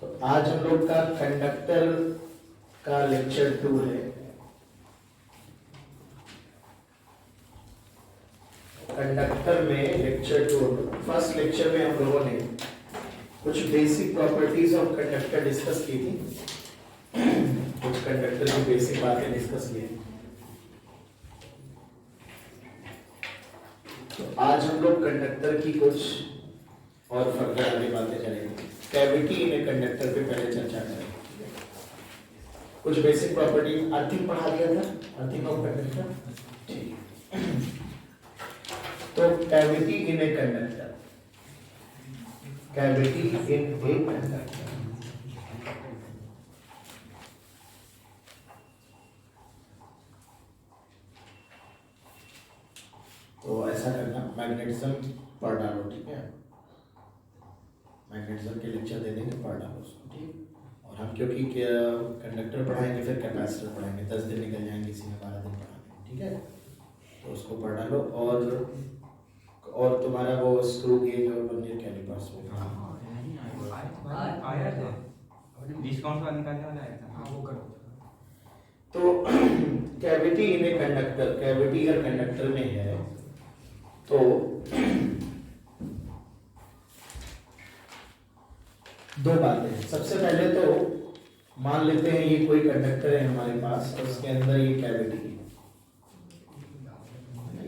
तो आज हम लोग का कंडक्टर का लेक्चर 2 है। कंडक्टर में लेक्चर 2, फर्स्ट लेक्चर में हम लोगों ने कुछ basic properties of conductor discuss की थी, कुछ कंडक्टर की बेसिक बातें डिस्कस की थी। तो आज हम लोग कंडक्टर की कुछ और फर्दर आगे बातें करेंगे। कैविटी इन ए कंडक्टर पे पहले चर्चा करेंगे। कुछ बेसिक प्रॉपर्टी अर्थिंग पढ़ा दिया था, अर्थिंग ऑफ कंडक्टर। ठीक, तो cavity in a conductor, cavity in a conductor. तो ऐसा करना, मैग्नेटिज्म पढ़ डालो, ठीक है। मैग्नेटिज्म के लेक्चर दे देंगे, पढ़ डालो उसको, ठीक। और हम क्योंकि कंडक्टर पढ़ाएंगे फिर कैपेसिटर पढ़ाएंगे, 10 दिन निकल जाएंगे, इसी में 12 दिन पढ़ाएंगे, ठीक है। तो उसको पढ़ डालो। और तुम्हारा वो स्क्रू गेज और वर्नियर कैलिपर्स में डिस्काउंट वाला निकालने वाला आया था। हाँ वो करो। तो cavity in a conductor, cavity अगर कंडक्टर में है तो दो बातें हैं। सबसे पहले तो मान लेते हैं ये कोई कंडक्टर है हमारे पास और उसके अंदर ये कैविटी है,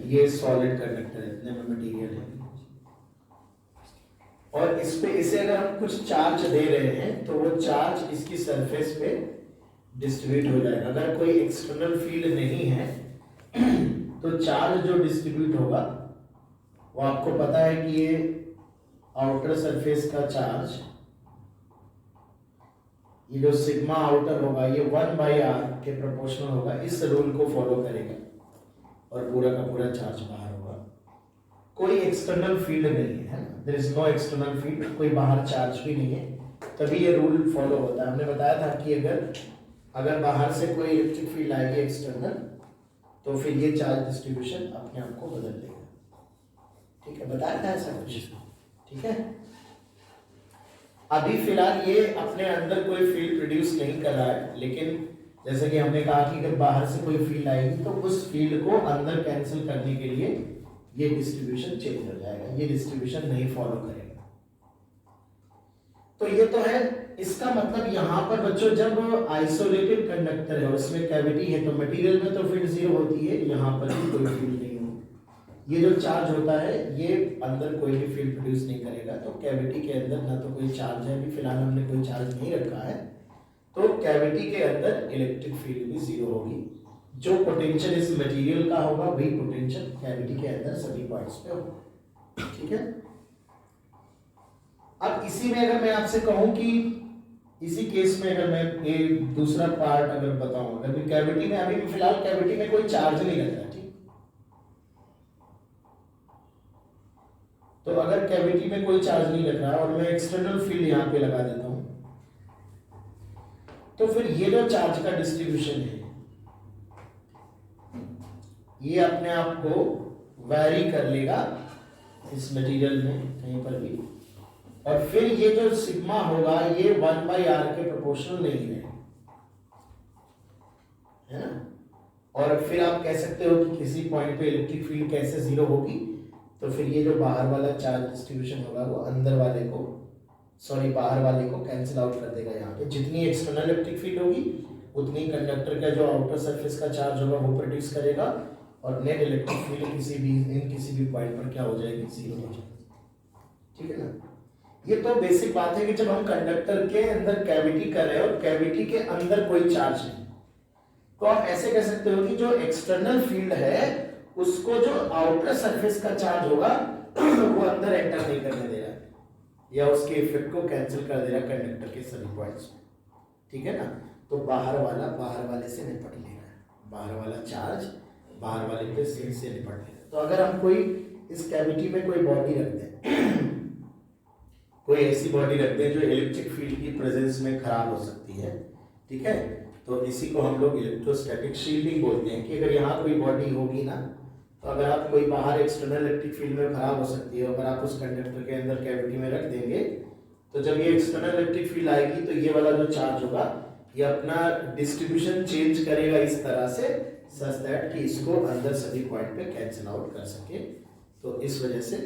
ये सॉलिड कंडक्टर है, इतने में मटेरियल है और इस पे इसे अगर हम कुछ चार्ज दे रहे हैं तो वो चार्ज इसकी सरफेस पे डिस्ट्रीब्यूट हो जाएगा। अगर कोई एक्सटर्नल फील्ड नहीं है तो चार्ज जो डिस्ट्रीब्यूट होगा वो आपको पता है कि ये आउटर सरफेस का चार्ज, ये जो सिग्मा आउटर होगा ये 1/r के प्रोपोर्शनल होगा, इस रूल को फॉलो करेगा और पूरा का पूरा चार्ज बाहर होगा। कोई एक्सटर्नल फील्ड नहीं है, there is no external field, कोई बाहर चार्ज भी नहीं है, तभी ये रूल फॉलो होता है। हमने बताया था कि अगर बाहर से कोई इलेक्ट्रिक फील्ड आएगी एक्सटर्नल तो फिर ये चार्ज डिस्ट्रीब्यूशन अपने आप को बदल देगा, ठीक है। बताया था ऐसा कुछ, ठीक है। अभी फिलहाल ये अपने अंदर कोई फील्ड प्रोड्यूस नहीं कर रहा है, लेकिन जैसे कि हमने कहा कि अगर बाहर से कोई फील्ड आएगी तो उस फील्ड को अंदर कैंसिल करने के लिए ये डिस्ट्रीब्यूशन चेंज हो जाएगा, ये डिस्ट्रीब्यूशन नहीं फॉलो करेगा। तो ये तो है। इसका मतलब यहाँ पर बच्चों जब आइसोलेटेड कंडक्टर है उसमें कैविटी है तो मटेरियल में तो फील्ड जीरो होती है, यहाँ पर भी कोई फील्ड नहीं होगी। ये जो चार्ज होता है ये अंदर कोई भी फील्ड प्रोड्यूस नहीं करेगा। तो कैविटी के अंदर ना तो कोई चार्ज है, अभी फिलहाल हमने कोई चार्ज नहीं रखा है, तो कैविटी के अंदर इलेक्ट्रिक फील्ड भी जीरो होगी। जो पोटेंशियल इस मटेरियल का होगा वही पोटेंशियल कैविटी के अंदर सभी पॉइंट्स पे होगा, ठीक है। अब इसी में अगर मैं आपसे कहूं कि इसी केस में अगर मैं एक दूसरा पार्ट अगर बताऊं, अगर कैविटी में अभी फिलहाल कैविटी में कोई चार्ज नहीं लग रहा, ठीक। तो अगर कैविटी में कोई चार्ज नहीं लग रहा और मैं एक्सटर्नल फील्ड यहां पे लगा देता हूं तो फिर ये जो चार्ज का डिस्ट्रीब्यूशन है ये अपने आप को वैरी कर लेगा इस मटेरियल में कहीं पर भी, और फिर ये जो सिग्मा होगा ये 1/r के प्रोपोर्शनल नहीं है ना। और फिर आप कह सकते हो कि किसी पॉइंट पे इलेक्ट्रिक फील्ड कैसे जीरो होगी, तो फिर ये जो बाहर वाला चार्ज डिस्ट्रीब्यूशन होगा वो बाहर वाले को कैंसिल आउट कर देगा। यहाँ पे जितनी एक्सटर्नल इलेक्ट्रिक फील्ड होगी उतनी कंडक्टर का जो आउटर सरफेस का चार्ज होगा वो प्रोड्यूस करेगा और नेट इलेक्ट्रिक फील्ड किसी भी पॉइंट पर क्या हो जाएगी, जीरो हो जाएगी, ठीक है ना। ये तो बेसिक बात है कि जब हम कंडक्टर के अंदर कैविटी कर रहे हैं और कैविटी के अंदर कोई चार्ज नहीं, तो आप ऐसे कह सकते हो कि जो एक्सटर्नल फील्ड है उसको जो आउटर सरफेस का चार्ज होगा वो अंदर एंटर नहीं करने दे रहा है या उसके इफेक्ट को कैंसिल कर दे रहा है कंडक्टर के सभी पॉइंट्स पे, ठीक है ना। तो बाहर वाले से निपट ले रहा है, बाहर वाला चार्ज बाहर वाले पे से निपट ले रहा है। तो अगर हम कोई इस कैविटी में कोई बॉडी रख दें कोई ऐसी बॉडी रखते हैं जो इलेक्ट्रिक फील्ड की प्रेजेंस में खराब हो सकती है, ठीक है, तो इसी को हम लोग इलेक्ट्रोस्टैटिक शील्डिंग बोलते हैं कि अगर यहाँ कोई बॉडी होगी ना तो अगर आप कोई बाहर एक्सटर्नल इलेक्ट्रिक फील्ड में खराब हो सकती है, अगर आप उस कंडक्टर के अंदर कैविटी में रख देंगे तो जब ये एक्सटर्नल इलेक्ट्रिक फील्ड आएगी तो ये वाला जो चार्ज होगा ये अपना डिस्ट्रीब्यूशन चेंज करेगा इस तरह से सच दैट कि इसको अंदर सभी पॉइंट पे कैंसिल आउट कर सके। तो इस वजह से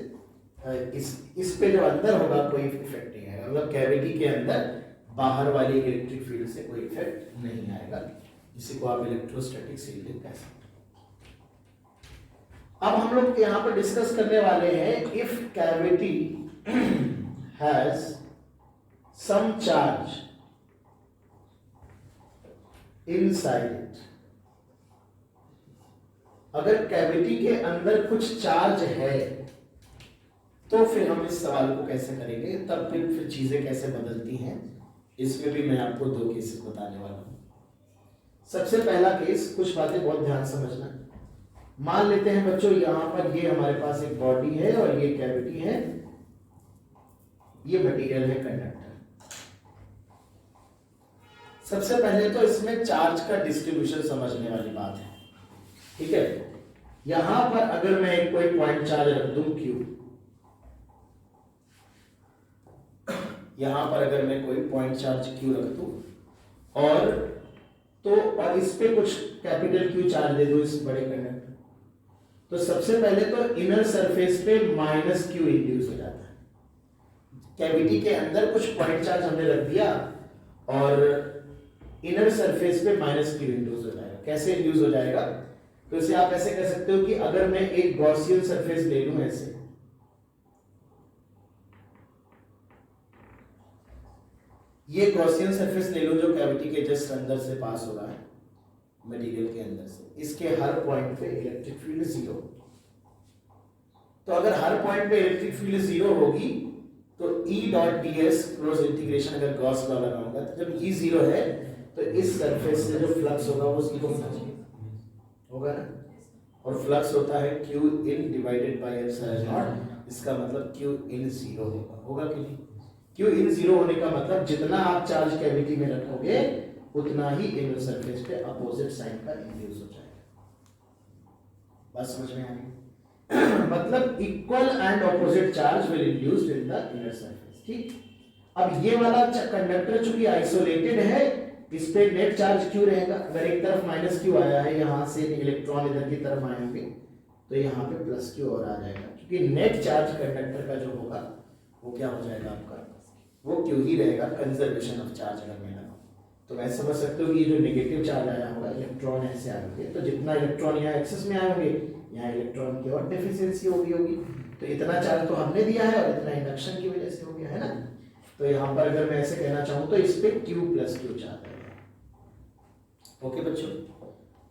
इस पे जो अंदर होगा कोई इफेक्ट नहीं आएगा, मतलब कैविटी के अंदर बाहर वाली इलेक्ट्रिक फील्ड से कोई इफेक्ट नहीं आएगा। इसी को आप इलेक्ट्रोस्टैटिक शील्डिंग कह सकते हैं। अब हम लोग यहाँ पर डिस्कस करने वाले हैं if cavity has some charge inside it. अगर कैविटी के अंदर कुछ चार्ज है तो फिर हम इस सवाल को कैसे करेंगे, तब फिर चीजें कैसे बदलती हैं, इसमें भी मैं आपको 2 केसेस बताने वाला हूं। सबसे पहला केस, कुछ बातें बहुत ध्यान समझना। मान लेते हैं बच्चों यहां पर ये हमारे पास एक बॉडी है और ये कैविटी है, ये मटेरियल है कंडक्टर। सबसे पहले तो इसमें चार्ज का डिस्ट्रीब्यूशन समझने वाली बात है, ठीक है। यहां पर अगर मैं कोई पॉइंट चार्ज रख दूं Q, यहां पर अगर मैं कोई पॉइंट चार्ज Q रख दूं और इस पे कुछ कैपिटल Q चार्ज दे दूं इस बड़े कंडक्टर, तो सबसे पहले तो इनर सरफेस पे -Q इंड्यूस हो जाता है। कैविटी के अंदर कुछ पॉइंट चार्ज हमने रख दिया और इनर सरफेस पे -Q इंड्यूस हो जाएगा। कैसे इंड्यूस हो जाएगा, तो इसे आप ऐसे कह सकते हो कि अगर मैं एक गॉसियन सरफेस ले लूं ऐसे, ये गॉसियन सरफेस ले लूं जो कैविटी के जस्ट अंदर से पास हो रहा है मटेरियल के अंदर से, इसके हर पॉइंट पे इलेक्ट्रिक फील्ड 0। तो अगर हर पॉइंट पे इलेक्ट्रिक फील्ड 0 होगी तो E.ds क्रॉस इंटीग्रेशन अगर गॉस लॉ लगाऊंगा तो जब E 0 है तो इस सरफेस से जो फ्लक्स होगा वो 0 होगा ना, और फ्लक्स होता है Q in divided by epsilon not, इसका मतलब Q in 0 होगा कि नहीं। Q in 0 होने का मतलब जितना आप चार्ज कैविटी में रखोगे उतना ही इनर सरफेस पे अपोजिट साइन का इंड्यूस हो जाएगा। बात समझ में आ रही मतलब equal and opposite charge will induced in the inner surface, ठीक। अब ये वाला कंडक्टर चूंकि आइसोलेटेड है, इस पे नेट चार्ज Q रहेगा। अगर एक तरफ -Q आया है, यहां से इलेक्ट्रॉन इधर की तरफ आए होंगे तो यहाँ पे +Q और आ जाएगा, क्योंकि नेट चार्ज कंडक्टर का जो होगा वो क्या हो जाएगा आपका, वो Q ही रहेगा। कंजर्वेशन ऑफ चार्ज अगर मैं लगाऊं तो मैं समझ सकते हो कि ये जो नेगेटिव चार्ज आया होगा, इलेक्ट्रॉन ऐसे आए होंगे, तो जितना इलेक्ट्रॉन यहाँ एक्सेस में आए होंगे यहाँ इलेक्ट्रॉन की और डेफिशिएंसी होगी। तो इतना चार्ज तो हमने दिया है और इतना इंडक्शन की वजह से हो गया है ना। तो यहाँ पर अगर मैं ऐसे कहना चाहूँ तो इस पे Q + Q चार्ज है। ओके बच्चों,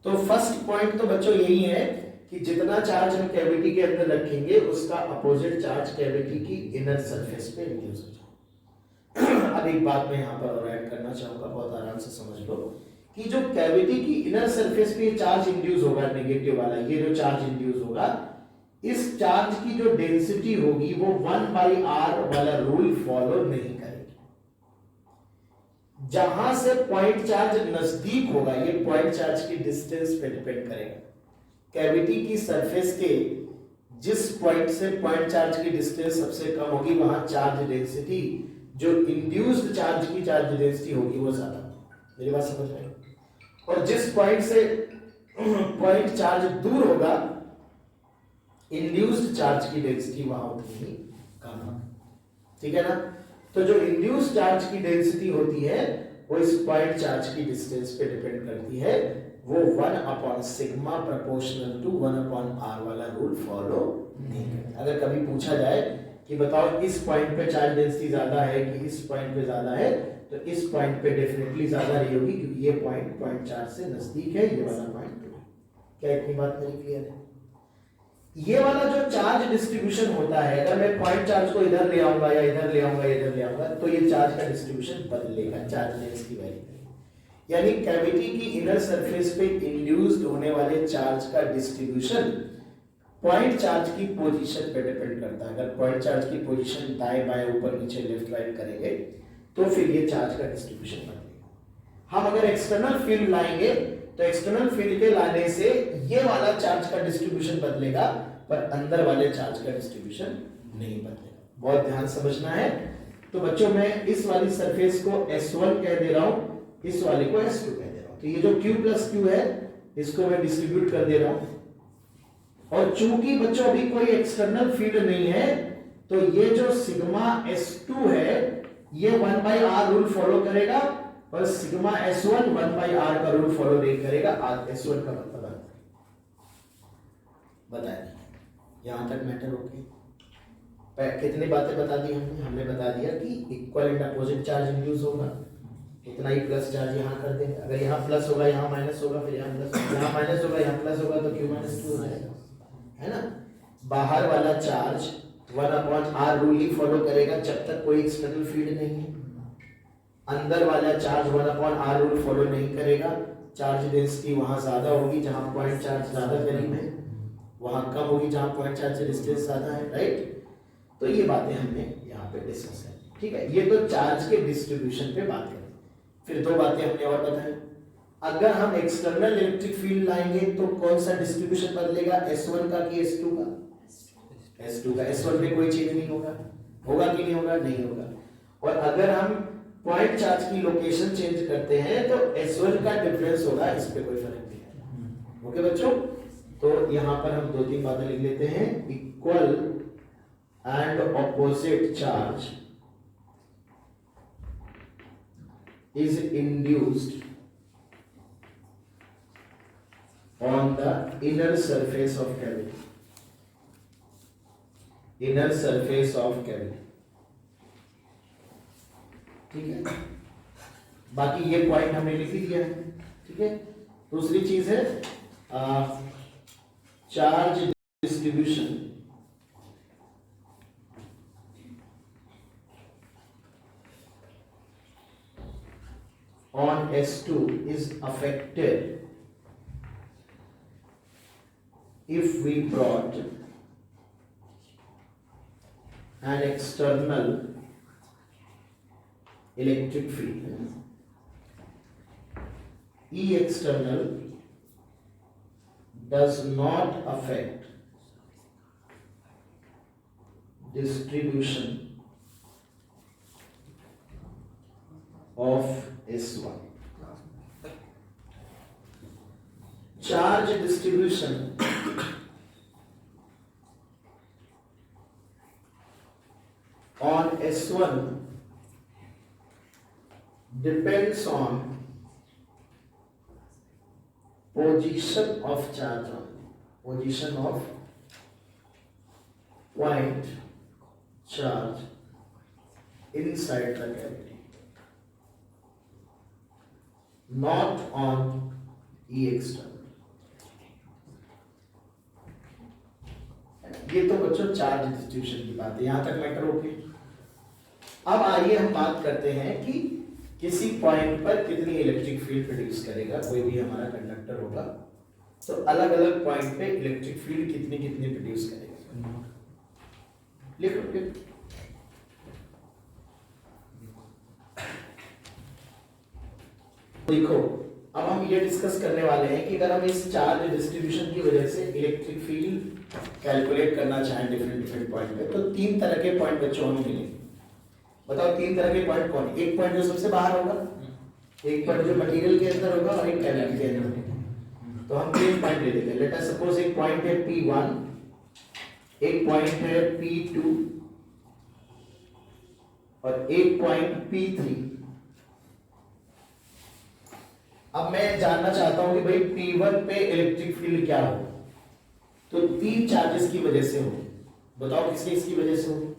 तो फर्स्ट पॉइंट तो बच्चों यही है कि जितना चार्ज हम कैविटी के अंदर रखेंगे उसका अपोजिट चार्ज कैविटी की इनर सरफेस पे इंड्यूस हो जाएगा। अब एक बात मैं यहाँ पर और ऐड करना चाहूंगा, बहुत आराम से समझ लो कि जो कैविटी की इनर सरफेस पे चार्ज इंड्यूस होगा नेगेटिव वाला, ये जो चार्ज इंड्यूस होगा, इस चार्ज की जो डेंसिटी होगी वो 1/r वाला रूल फॉलो नहीं करेगी। जहां से पॉइंट चार्ज नजदीक होगा, ये पॉइंट चार्ज की डिस्टेंस पे डिपेंड करेगा। कैविटी की सरफेस के जिस पॉइंट से पॉइंट चार्ज की डिस्टेंस सबसे कम होगी वहां चार्ज डेंसिटी, जो इंड्यूस्ड चार्ज की चार्ज डेंसिटी होगी वो ज्यादा। मेरी बात समझ रहे हैं? और जिस पॉइंट से पॉइंट चार्ज दूर होगा, इंड्यूस्ड चार्ज की डेंसिटी वहां उतनी ही कम होगी, ठीक है ना। तो जो इंड्यूस्ड चार्ज की डेंसिटी होती है वो इस पॉइंट चार्ज की डिस्टेंस पे डिपेंड करती है, वो 1/σ प्रोपोर्शनल टू 1/r वाला रूल फॉलो नहीं करता। अगर कभी पूछा जाए कि बताओ इस पॉइंट पे चार्ज डेंसिटी ज्यादा है कि इस पॉइंट पे ज्यादा है, तो इस पॉइंट पे डेफिनेटली ज्यादा रही होगी, क्योंकि ये पॉइंट चार्ज से नजदीक है, ये वाला पॉइंट। क्या इतनी बात मेरी क्लियर है? ये वाला जो चार्ज डिस्ट्रीब्यूशन होता है, अगर मैं पॉइंट चार्ज को इधर ले आऊंगा या इधर ले आऊंगा इधर ले आऊंगा, तो ये चार्ज का डिस्ट्रीब्यूशन बदलेगा, चार्ज डेंसिटी वेरी करेगी। यानी कैविटी की इनर सरफेस पे इंड्यूस्ड होने वाले चार्ज का डिस्ट्रीब्यूशन पॉइंट चार्ज की पोजीशन पे डिपेंड करता है। अगर पॉइंट चार्ज की पोजीशन दाएं बाएं ऊपर नीचे लेफ्ट राइट करेंगे तो फिर ये चार्ज का डिस्ट्रीब्यूशन बदलेगा। हम अगर एक्सटर्नल फील्ड लाएंगे तो एक्सटर्नल फील्ड के लाने से ये वाला चार्ज का डिस्ट्रीब्यूशन बदलेगा, पर अंदर वाले चार्ज का डिस्ट्रीब्यूशन नहीं बदलेगा। बहुत ध्यान समझना है। तो बच्चों मैं इस वाली सरफेस को S1 कह दे रहा हूं, इस वाले को S2 कह दे रहा हूं। तो ये जो Q प्लस Q है इसको मैं डिस्ट्रीब्यूट कर दे रहा हूं, और चूंकि बच्चों अभी कोई एक्सटर्नल फील्ड नहीं है तो ये जो सिग्मा S2 है ये 1/r रूल फॉलो करेगा, और सिग्मा S1 1/r का रूल फॉलो नहीं करेगा। S1 का मतलब बताइए, यहां तक मैटर ओके? कितनी बातें बता दी हमने बता दिया कि equal and opposite charge induce होगा, इतना ही प्लस चार्ज यहाँ कर देंगे। अगर यहाँ प्लस होगा यहाँ माइनस होगा, फिर यहाँ प्लस, यहाँ माइनस होगा यहाँ प्लस होगा, तो Q माइनस Q हो जाएगा, है ना। बाहर वाला चार्ज 1/r रूल ही फॉलो करेगा जब तक कोई एक्सटर्नल फील्ड नहीं है। अंदर वाला चार्ज 1/r रूल फॉलो नहीं करेगा। चार्ज डेंसिटी वहां ज्यादा होगी जहां पॉइंट चार्ज ज्यादा करीब है, वहां कम होगी जहां पॉइंट चार्ज से डिस्टेंस ज्यादा है, राइट। तो ये बातें हमने यहाँ पे डिस्कस है, ठीक है। ये तो चार्ज के डिस्ट्रीब्यूशन पे बात करें। फिर दो बातें हमने और बताई। अगर हम एक्सटर्नल इलेक्ट्रिक फील्ड लाएंगे तो कौन सा डिस्ट्रीब्यूशन बदलेगा, S1 का कि S2 का? S2 का। S1 पे कोई चेंज नहीं होगा, होगा कि नहीं होगा? नहीं होगा। और अगर हम पॉइंट चार्ज की लोकेशन चेंज करते हैं तो S1 का डिफरेंस होगा, इस पे कोई फर्क नहीं है। ओके बच्चों, तो यहां पर हम दो तीन बातें लिख लेते हैं। Equal and opposite charge is induced on the inner surface of cavity. Inner surface of cavity. ठीक है, बाकी ये पॉइंट हमने लिख ही दिया है, ठीक है। दूसरी चीज है charge distribution on S2 is affected if we brought an external electric field. E external does not affect distribution of S1. Charge distribution on S1 depends on position of charge, on position of point charge inside the cavity, not on E external. ये तो बच्चों charge distribution की बात है, यहां तक matter okay. अब आइए हम बात करते हैं कि किसी पॉइंट पर कितनी इलेक्ट्रिक फील्ड प्रोड्यूस करेगा कोई भी हमारा कंडक्टर होगा, तो अलग अलग पॉइंट पे इलेक्ट्रिक फील्ड कितनी कितनी प्रोड्यूस करेगा। लिखो देखो, अब हम ये डिस्कस करने वाले हैं कि अगर हम इस चार्ज डिस्ट्रीब्यूशन की वजह से इलेक्ट्रिक फील्ड कैलकुलेट करना चाहें डिफरेंट पॉइंट पे, तो तीन तरह के पॉइंट बच्चों हमें मिलेंगे। बताओ तीन तरह के पॉइंट कौन? एक पॉइंट जो सबसे बाहर होगा, एक पॉइंट जो मटेरियल के अंदर होगा, और एक कैविटी के अंदर होगा। तो हम तीन पॉइंट ले लेते हैं। लेट अस सपोज एक पॉइंट है P1, एक पॉइंट है P2 और एक पॉइंट P3। अब मैं जानना चाहता हूं कि भाई P1 पे इलेक्ट्रिक फील्ड क्या हो, तो तीन चार्जेस की वजह से हो। बताओ किसकी इसकी वजह से हो?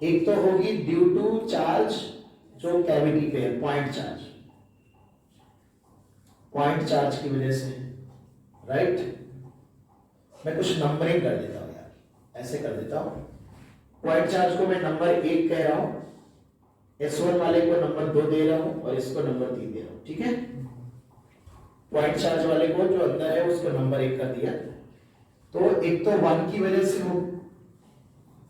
एक तो होगी ड्यू टू चार्ज जो कैविटी पे है, पॉइंट चार्ज, पॉइंट चार्ज की वजह से, राइट। मैं कुछ नंबरिंग कर देता हूं यार, ऐसे कर देता हूं। पॉइंट चार्ज को मैं नंबर 1 कह रहा हूं, S1 वाले को नंबर 2 दे रहा हूं और इसको नंबर 3 दे रहा हूं, ठीक है। पॉइंट चार्ज वाले को जो अंदर है उसको नंबर 1 कर दिया। तो एक तो 1 की वजह से हो,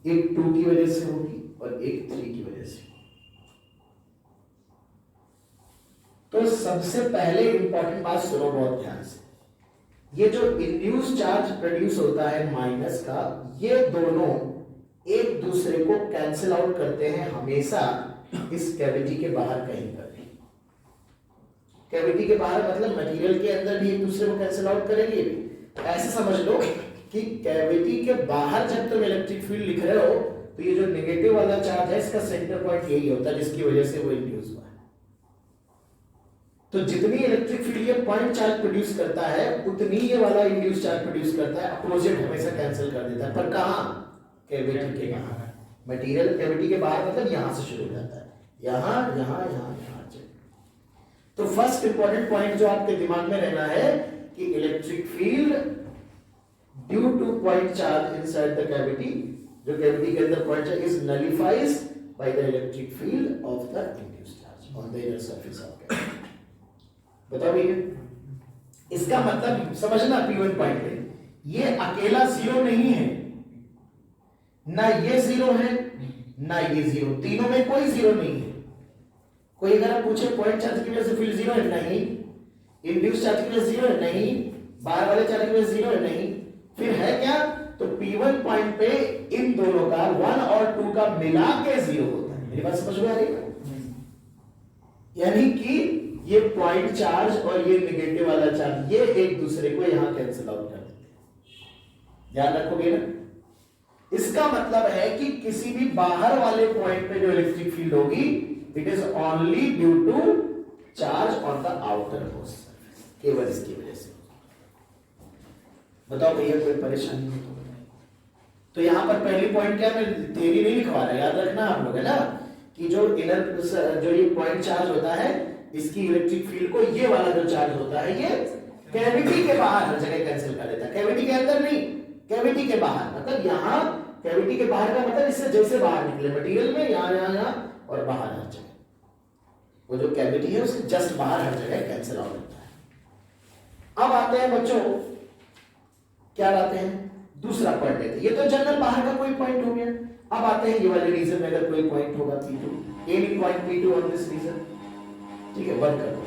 एक 2 की वजह से होगी और एक 3 की वजह से। तो सबसे पहले इंपॉर्टेंट बात सुनो बहुत ध्यान से, ये जो इंड्यूस चार्ज प्रोड्यूस होता है माइनस का, ये दोनों एक दूसरे को कैंसिल आउट करते हैं हमेशा इस कैविटी के बाहर कहीं पर भी। कैविटी के बाहर मतलब मटेरियल के अंदर भी एक दूसरे को कैंसिल आउट करेंगे। ऐसे समझ लो कि कैविटी के बाहर जब तुम इलेक्ट्रिक फील्ड लिख रहे हो तो ये जो नेगेटिव वाला चार्ज है इसका सेंटर पॉइंट यही होता है जिसकी वजह से वो इंड्यूस हुआ है। तो जितनी इलेक्ट्रिक फील्ड ये पॉइंट चार्ज प्रोड्यूस करता है उतनी ये वाला इंड्यूस चार्ज प्रोड्यूस करता है। अपोजिट हमेशा कैंसिल कर देता है। पर कहां? कैविटी के बाहर। मटेरियल कैविटी के बाहर मतलब यहां से शुरू हो जाता है, यहां यहां यहां यहां। तो फर्स्ट इंपॉर्टेंट पॉइंट जो आपके दिमाग में रहना है कि electric field due to point charge inside the cavity, जो कैविटी के अंदर point charge is nullifies by the electric field of the induced charge on the inner surface of cavity. बताओ भैया, इसका मतलब समझना P1 पॉइंट में, ये अकेला जीरो नहीं है, ना ये जीरो है ना ये जीरो, तीनों में कोई जीरो नहीं है। कोई अगर आप पूछे पॉइंट चार्ज की वजह से फील्ड जीरो है, नहीं। इंड्यूस चार्ज की वजह से जीरो है, नहीं। बाहर वाले चार्ज की वजह से जीरो है, नहीं। फिर है क्या? तो P1 पॉइंट पे इन दोनों का 1 और 2 का मिला के जीरो होता है। मेरी बात समझ में आ रही है? यानी कि ये पॉइंट चार्ज और ये नेगेटिव वाला चार्ज ये एक दूसरे को यहां कैंसिल आउट कर देते हैं। ध्यान रखोगे ना? इसका मतलब है कि किसी भी बाहर वाले पॉइंट पे जो इलेक्ट्रिक फील्ड होगी it is only due to charge on the outer most surface, केवल इसकी वजह से। बताओ भैया, कोई परेशानी हो तो यहां पर पहली पॉइंट क्या, मैं थ्योरी नहीं लिखवा रहा, याद रखना आप लोग, है ना, कि जो इनर जो ये पॉइंट चार्ज होता है इसकी इलेक्ट्रिक फील्ड को ये वाला जो चार्ज होता है ये कैविटी के बाहर हर जगह कैंसिल कर देता है। कैविटी के अंदर नहीं, कैविटी के बाहर। मतलब यहां कैविटी के बाहर का मतलब इससे जैसे बाहर निकले मटेरियल में, यहां यहां यहां और बाहर हर जगह। वो जो कैविटी है उसके जस्ट बाहर हर जगह कैंसिल आउट होता है। अब आते हैं बच्चों, क्या लाते हैं? दूसरा पॉइंट लेते हैं। ये तो जनरल बाहर का कोई पॉइंट हो गया। अब आते हैं ये वाले रीजन में अगर कोई पॉइंट होगा P2, any point P2 on this region, ठीक है, बंद कर दो।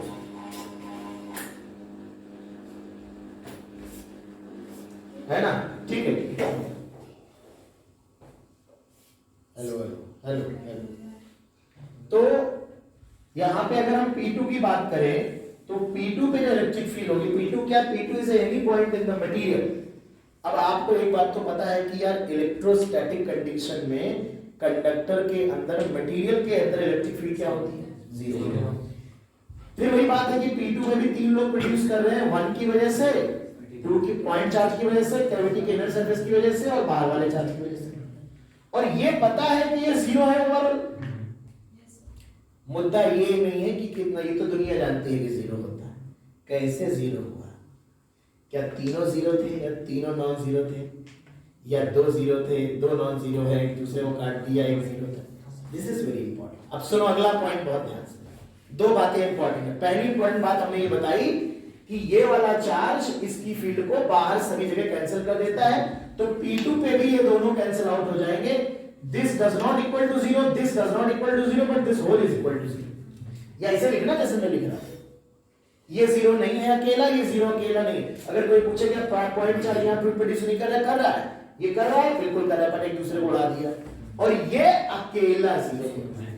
है ना? ठीक है, ठीक है। Hello hello hello hello. तो यहां पे अगर हम P2 की बात करें तो P2 पे जो इलेक्ट्रिक फील्ड होगी, P2 क्या? P2 is any point in the material. अब आपको एक बात तो पता है कि यार इलेक्ट्रोस्टैटिक कंडीशन में कंडक्टर के अंदर, मटेरियल के अंदर इलेक्ट्रिक फील्ड क्या होती है? जीरो। फिर वही बात है कि P2 में भी तीन लोग प्रोड्यूस कर रहे हैं, 1 की वजह से, 2 की पॉइंट चार्ज की वजह से, कैविटी के इनर सरफेस की वजह से और बाहर वाले चार्ज की वजह से। और ये पता है कि ये जीरो है ओवरऑल। मुद्दा ये नहीं है कि कितना, ये तो दुनिया जानती है कि जीरो होता है। कैसे जीरो हुआ? क्या तीनों जीरो थे या तीनों नॉन जीरो थे, या 2 जीरो थे, 2 नॉन जीरो है, एक दूसरे को काट दिया, एक जीरो था? This is very important. अब सुनो अगला पॉइंट बहुत ध्यान से। 2 बातें इंपॉर्टेंट है। पहली इंपॉर्टेंट बात हमने ये बताई कि ये वाला चार्ज इसकी फील्ड को बाहर सभी जगह कैंसिल कर देता है, तो P2 पे भी ये दोनों कैंसिल आउट हो जाएंगे। This does not equal to zero, this does not equal to zero, but this whole is equal to zero. या ऐसे लिखना जैसे मैं लिख रहा हूं, ये जीरो नहीं है अकेला, ये जीरो अकेला नहीं। अगर कोई पूछे कि पॉइंट चार्ज यहां पे प्रोड्यूस नहीं कर रहा है, ये कर रहा है, बिल्कुल कर रहा है, पर एक दूसरे को उड़ा दिया, और ये अकेला जीरो है।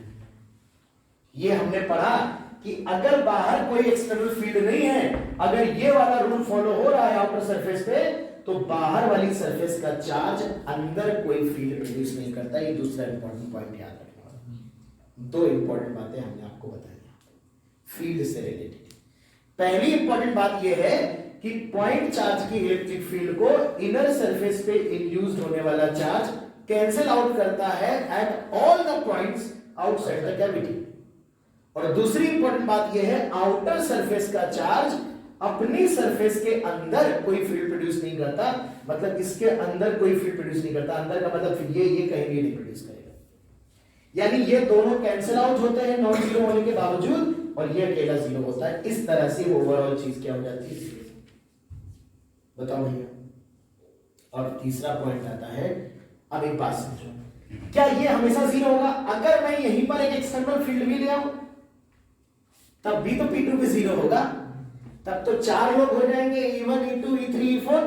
ये हमने पढ़ा कि अगर बाहर कोई एक्सटर्नल फील्ड नहीं है, अगर ये वाला रूल फॉलो हो रहा है आउटर सरफेस पे, तो बाहर वाली सरफेस का चार्ज अंदर कोई फील्ड प्रोड्यूस नहीं करता। ये दूसरा इंपॉर्टेंट पॉइंट याद रखना। 2 इंपॉर्टेंट बातें हमने आपको बताई फील्ड से रिलेटेड। पहली इंपॉर्टेंट बात यह है कि पॉइंट चार्ज की इलेक्ट्रिक फील्ड को इनर सरफेस पे इंड्यूस्ड होने वाला चार्ज कैंसिल आउट करता है at all the points outside the cavity. और दूसरी इंपॉर्टेंट बात यह है, आउटर सरफेस का चार्ज अपनी सरफेस के अंदर कोई फील्ड प्रोड्यूस नहीं करता। मतलब इसके अंदर कोई फील्ड प्रोड्यूस नहीं करता। अंदर का मतलब ये कहीं भी नहीं प्रोड्यूस करेगा। यानी ये दोनों कैंसिल आउट होते हैं नॉन जीरो होने के बावजूद, और ये अकेला जीरो होता है। इस तरह से ओवरऑल चीज क्या हो जाती है? बताओ भैया। और तीसरा पॉइंट आता है, अब एक बात समझो, क्या ये हमेशा जीरो होगा? अगर मैं यहीं पर एक एक्सटर्नल फील्ड भी ले आऊं तब भी तो P2 भी जीरो होगा। तब तो 4 लोग हो जाएंगे, E1 E2 E3 E4।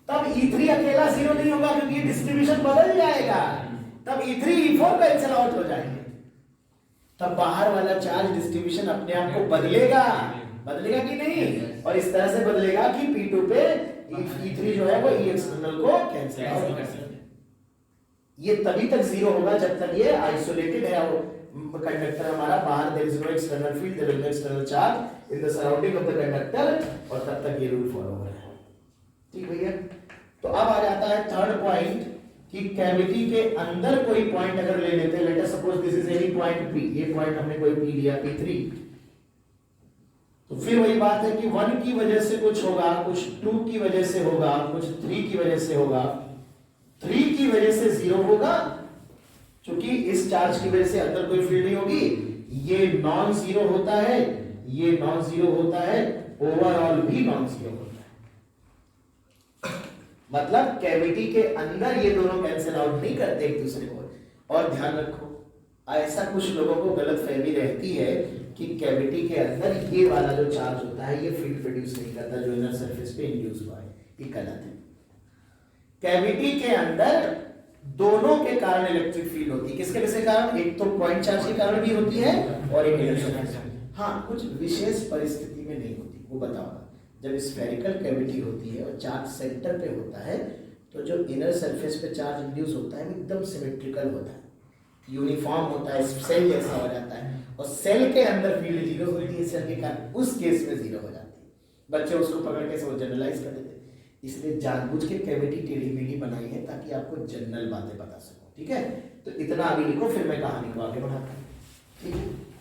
तब E3 अकेला जीरो नहीं होगा क्योंकि डिस्ट्रीब्यूशन बदल जाएगा। तब E3 E4 कैंसिल आउट हो जाएंगे, तब बाहर वाला चार्ज डिस्ट्रीब्यूशन अपने आप को बदलेगा कि नहीं, और इस तरह से बदलेगा कि P2 पे E3 जो है वो E एक्सटर्नल को कैंसिल आउट कर सके। ये तभी तक जीरो होगा जब तक ये आइसोलेटेड है कंडक्टर हमारा, बाहर there is no external field, there is no external charge in the surrounding of the conductor, और तब तक ये रूल फॉलो हो रहा है। ठीक भैया, तो अब आ जाता है थर्ड पॉइंट कि कैविटी के अंदर कोई पॉइंट अगर ले लेते हैं, let us suppose this is any point P, ये पॉइंट हमने कोई P लिया P3, तो फिर वही बात है कि 1 की वजह से कुछ होगा, कुछ 2 की वजह से होगा, कुछ 3 की वजह से होगा, 3 की वजह से 0 होगा, क्योंकि इस चार्ज की वजह से अंदर कोई फील्ड नहीं होगी, ये नॉन जीरो होता है, ये नॉन जीरो होता है, ओवरऑल भी नॉन जीरो होता है। मतलब कैविटी के अंदर ये दोनों कैंसिल आउट नहीं करते एक दूसरे को। और ध्यान रखो, ऐसा कुछ लोगों को गलतफहमी रहती है कि कैविटी के अंदर ये वाला जो चार्ज होता है ये फील्ड प्रोड्यूस नहीं करता जो इनर सरफेस पे इंड्यूस हुआ है, ये गलत है। कैविटी के अंदर दोनों के कारण इलेक्ट्रिक फील्ड होती है। किसके किसके कारण? एक तो पॉइंट चार्ज के कारण भी होती है और एक इलेक्ट्रिक, हाँ कुछ विशेष परिस्थिति में नहीं होती, वो बताऊंगा। जब स्फेरिकल कैविटी होती है और चार्ज सेंटर पे होता है तो जो इनर सरफेस पे चार्ज इंड्यूस होता है वो एकदम सिमेट्रिकल होता है, यूनिफॉर्म होता है, सेल जैसा हो जाता है, और सेल के अंदर फील्ड जीरो होती है सेल के कारण, उस केस में जीरो हो जाती है। बच्चे उसको पकड़ के वो जनरलाइज कर देते हैं, इसलिए जानबूझ के कैविटी टेढ़ी मेढ़ी बनाई है ताकि आपको जनरल बातें बता सको। ठीक है, तो इतना अभी लिखो, फिर मैं कहानी को आगे बढ़ाता हूँ। ठीक है,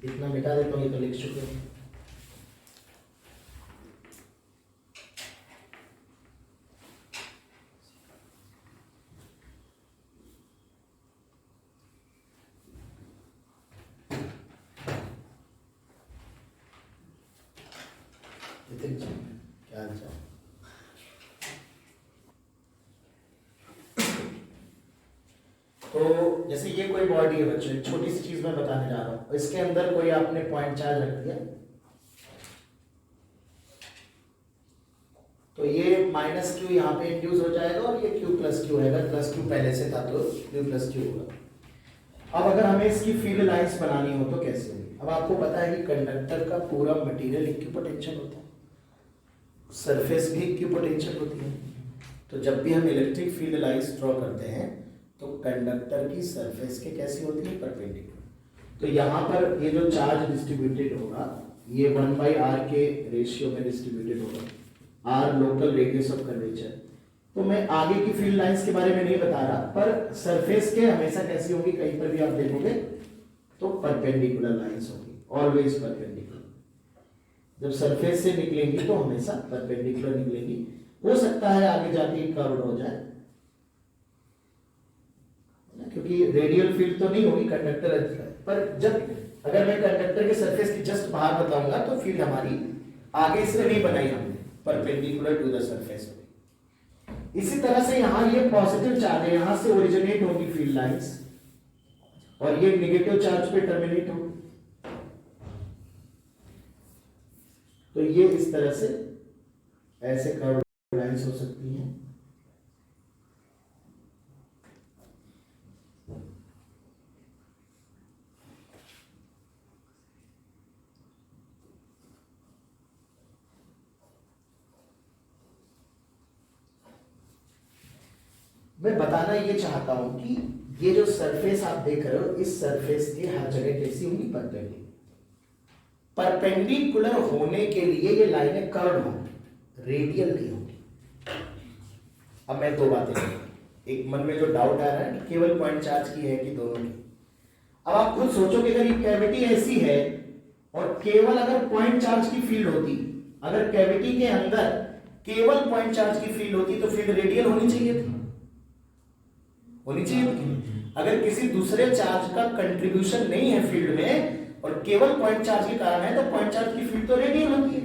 इतना मिटा देता हूँ, ये तो लिख चुके हैं। क्या हाल? तो जैसे ये कोई बॉडी है बच्चों, एक छोटी सी चीज मैं बताने जा रहा हूँ, इसके अंदर कोई आपने पॉइंट चार्ज रख दिया, तो ये माइनस क्यू यहाँ पे इंड्यूस हो जाएगा और ये क्यू प्लस क्यू है, अगर प्लस क्यू पहले से था तो क्यू प्लस क्यू होगा। अब अगर हमें इसकी फील्ड लाइंस बनानी हो तो कैसे होगी? अब आपको पता है कि कंडक्टर का पूरा मटेरियल इक्विपोटेंशियल होता है, सरफेस भी इक्विपोटेंशियल होती है, तो जब भी हम इलेक्ट्रिक फील्ड लाइंस ड्रॉ करते हैं तो कंडक्टर की सरफेस के कैसी होती है? परपेंडिकुलर। तो यहाँ पर ये जो चार्ज डिस्ट्रीब्यूटेड होगा ये 1/r के रेशियो में डिस्ट्रीब्यूटेड होगा, r local radius of curvature. तो मैं आगे की फील्ड लाइंस के बारे में नहीं बता रहा, पर सरफेस के हमेशा कैसी होगी, कहीं पर भी आप देखोगे तो परपेंडिकुलर लाइंस होगी, ऑलवेज परपेंडिकुलर। जब सरफेस से निकलेंगी तो हमेशा परपेंडिकुलर निकलेंगी। हो सकता है आगे जाके कर्व्ड हो जाए, क्योंकि रेडियल फील्ड तो नहीं होगी कंडक्टर, पर जब अगर मैं कंडक्टर के सरफेस की जस्ट बाहर बताऊंगा तो फील्ड हमारी आगे से नहीं बनाई हमने, परपेंडिकुलर टू द सरफेस होगी। इसी तरह से यहाँ ये पॉजिटिव चार्ज है, यहाँ से ओरिजिनेट होगी फील्ड लाइंस और ये नेगेटिव चार्ज पे टर्मिनेट होगी। तो ये इस तरह से ऐसे कर्व लाइंस हो सकती हैं। मैं बताना ये चाहता हूं कि ये जो सरफेस आप देख रहे हो, इस सरफेस की हर जगह कैसी होंगी? परपेंडिकुलर। परपेंडिकुलर होने के लिए ये लाइनें कर्व होंगी, रेडियल नहीं होंगी। अब मैं दो बातें करूंगा, एक मन में जो डाउट आ रहा है कि केवल पॉइंट चार्ज की है कि दोनों की। अब आप खुद सोचो कि अगर ये कैविटी ऐसी है और केवल अगर पॉइंट चार्ज की फील्ड होती, अगर कैविटी के अंदर केवल पॉइंट चार्ज की फील्ड होती तो फील्ड रेडियल होनी चाहिए थी, होनी चाहिए थी। अगर किसी दूसरे चार्ज का कंट्रीब्यूशन नहीं है फील्ड में और केवल पॉइंट चार्ज के कारण है तो पॉइंट चार्ज की फील्ड तो रेडियल होती है।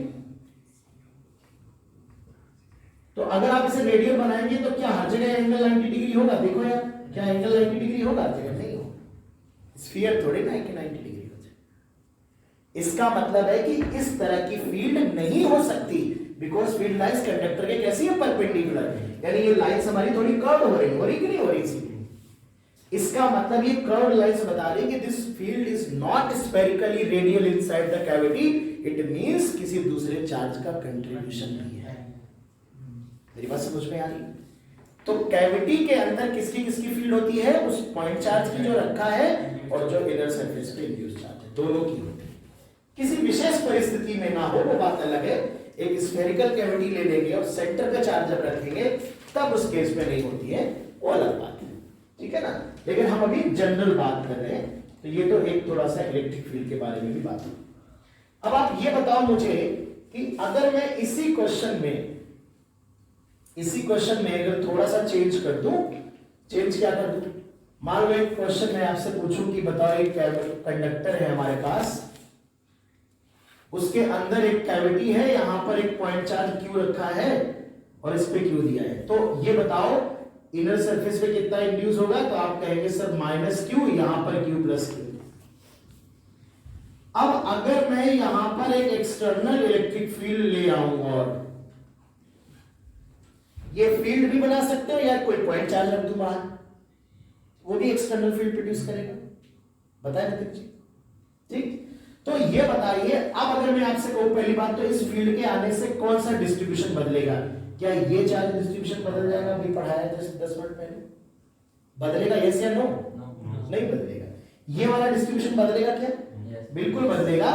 तो अगर आप इसे रेडियल बनाएंगे तो क्या हर जगह एंगल 90 डिग्री होगा? देखो यार, क्या एंगल 90 डिग्री होगा? हर जगह नहीं होगा। स्फीयर थोड़े ना है कि 90 डिग्री हो जाए। इसका मतलब है कि इस तरह की फील्ड नहीं हो सकती, बिकॉज फील्ड लाइंस कंडक्टर के कैसी है, परपेंडिकुलर, यानी ये लाइंस हमारी थोड़ी कर्व हो रही कि नहीं हो रही सी। इसका मतलब ये कर्व लाइंस बता रही कि this field is not spherically radial inside the cavity, it means किसी दूसरे चार्ज का कंट्रीब्यूशन नहीं है। मेरी बात समझ में आ रही? तो कैविटी के अंदर किसकी किसकी फील्ड होती है, उस पॉइंट चार्ज की जो रखा है और जो इनर सरफेस पे इंड्यूस चार्ज है, दोनों की होती है। किसी विशेष परिस्थिति में ना हो वो बात अलग है, एक स्फेरिकल कैविटी ले लेंगे और सेंटर का चार्ज जब रखेंगे तब उस केस में नहीं होती है, वो अलग बात है, ठीक है ना। लेकिन हम अभी जनरल बात कर रहे हैं, तो ये तो एक थोड़ा सा इलेक्ट्रिक फील्ड के बारे में भी बात है। अब आप ये बताओ मुझे कि अगर मैं इसी क्वेश्चन में अगर थोड़ा सा चेंज कर दूं, चेंज क्या कर दूं, मान लो एक क्वेश्चन मैं आपसे पूछूं कि बताओ एक कंडक्टर है हमारे पास, उसके अंदर एक कैविटी है, यहां पर एक पॉइंट चार्ज क्यू रखा है और इस पे क्यू दिया है, तो ये बताओ इनर सरफेस पे कितना इंड्यूस होगा, तो आप कहेंगे सर माइनस क्यू, यहां पर क्यू प्लस क्यू। अब अगर मैं यहां पर एक एक्सटर्नल इलेक्ट्रिक फील्ड ले आऊं और ये फील्ड भी बना सकते हो या कोई पॉइंट चार्ज रख दूं बाहर, वो भी एक्सटर्नल फील्ड प्रोड्यूस करेगा, बताए नितिन जी, ठीक। तो ये बताइए, अब अगर मैं आपसे कहूं पहली बात तो इस फील्ड के आने से कौन सा डिस्ट्रीब्यूशन बदलेगा, क्या ये चार्ज डिस्ट्रीब्यूशन बदल जाएगा, अभी पढ़ाया था 10 मिनट पहले, बदलेगा यस या नो? नहीं बदलेगा। ये वाला डिस्ट्रीब्यूशन बदलेगा क्या? बिल्कुल बदलेगा,